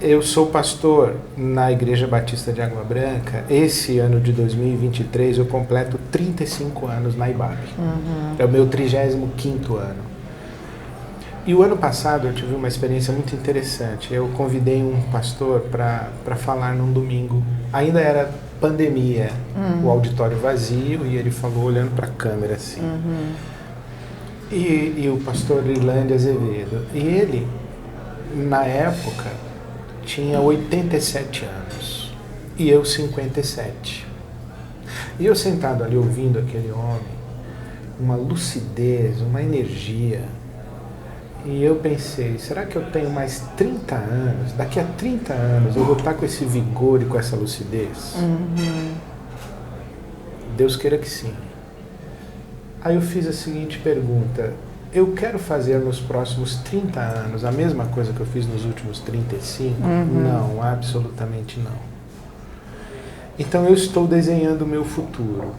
[SPEAKER 2] Eu sou pastor na Igreja Batista de Água Branca. Esse ano de 2023 eu completo 35 anos na IBAB. É o meu 35º ano. E o ano passado eu tive uma experiência muito interessante. Eu convidei um pastor para falar num domingo. Ainda era pandemia, o auditório vazio, e ele falou olhando para a câmera assim. E o pastor Irlande Azevedo. E ele, na época, tinha 87 anos e eu 57. E eu sentado ali ouvindo aquele homem, uma lucidez, uma energia. E eu pensei, será que eu tenho mais 30 anos? Daqui a 30 anos eu vou estar com esse vigor e com essa lucidez? Deus queira que sim. Aí eu fiz a seguinte pergunta: eu quero fazer nos próximos 30 anos a mesma coisa que eu fiz nos últimos 35? Não, absolutamente não. Então eu estou desenhando o meu futuro.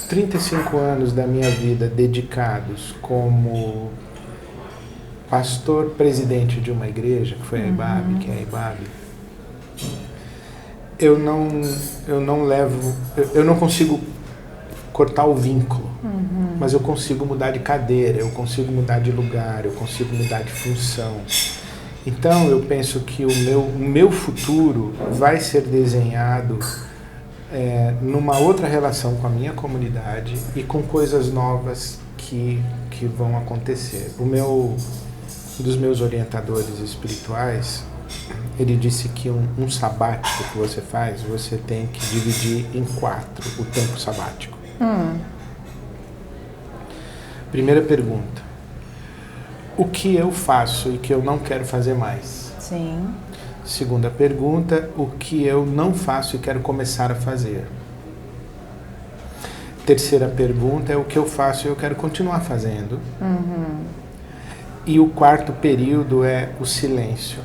[SPEAKER 2] 35 anos da minha vida dedicados como pastor presidente de uma igreja, que foi a IBAB, que é a IBAB. Eu não consigo cortar o vínculo, mas eu consigo mudar de cadeira, eu consigo mudar de lugar, eu consigo mudar de função. Então eu penso que o meu futuro vai ser desenhado numa outra relação com a minha comunidade e com coisas novas que vão acontecer. Um dos meus orientadores espirituais, ele disse que um sabático que você faz, você tem que dividir em 4 o tempo sabático. Primeira pergunta: o que eu faço e que eu não quero fazer mais?
[SPEAKER 1] Sim.
[SPEAKER 2] Segunda pergunta: o que eu não faço e quero começar a fazer? Terceira pergunta é o que eu faço e eu quero continuar fazendo. E o quarto período é o silêncio,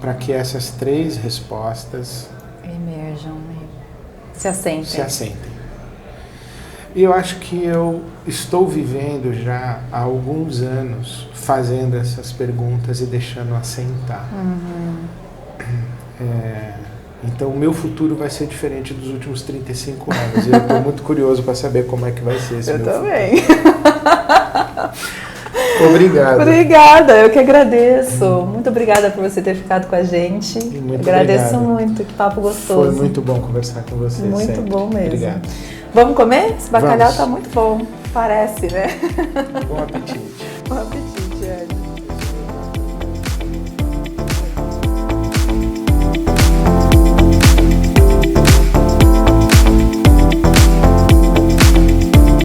[SPEAKER 2] para que essas 3 respostas
[SPEAKER 1] emerjam, se assentem.
[SPEAKER 2] E eu acho que eu estou vivendo já há alguns anos fazendo essas perguntas e deixando assentar. Então o meu futuro vai ser diferente dos últimos 35 anos. E eu estou muito curioso para saber como é que vai ser esse meu futuro.
[SPEAKER 1] Eu também.
[SPEAKER 2] Obrigado.
[SPEAKER 1] Obrigada, eu que agradeço. Muito obrigada por você ter ficado com a gente. Agradeço muito, que papo gostoso.
[SPEAKER 2] Foi muito bom conversar com você.
[SPEAKER 1] Muito
[SPEAKER 2] sempre.
[SPEAKER 1] bom mesmo.
[SPEAKER 2] Obrigado.
[SPEAKER 1] Vamos comer? Esse bacalhau
[SPEAKER 2] Vamos.
[SPEAKER 1] Tá muito bom. Parece, né?
[SPEAKER 2] Bom apetite.
[SPEAKER 1] Bom apetite.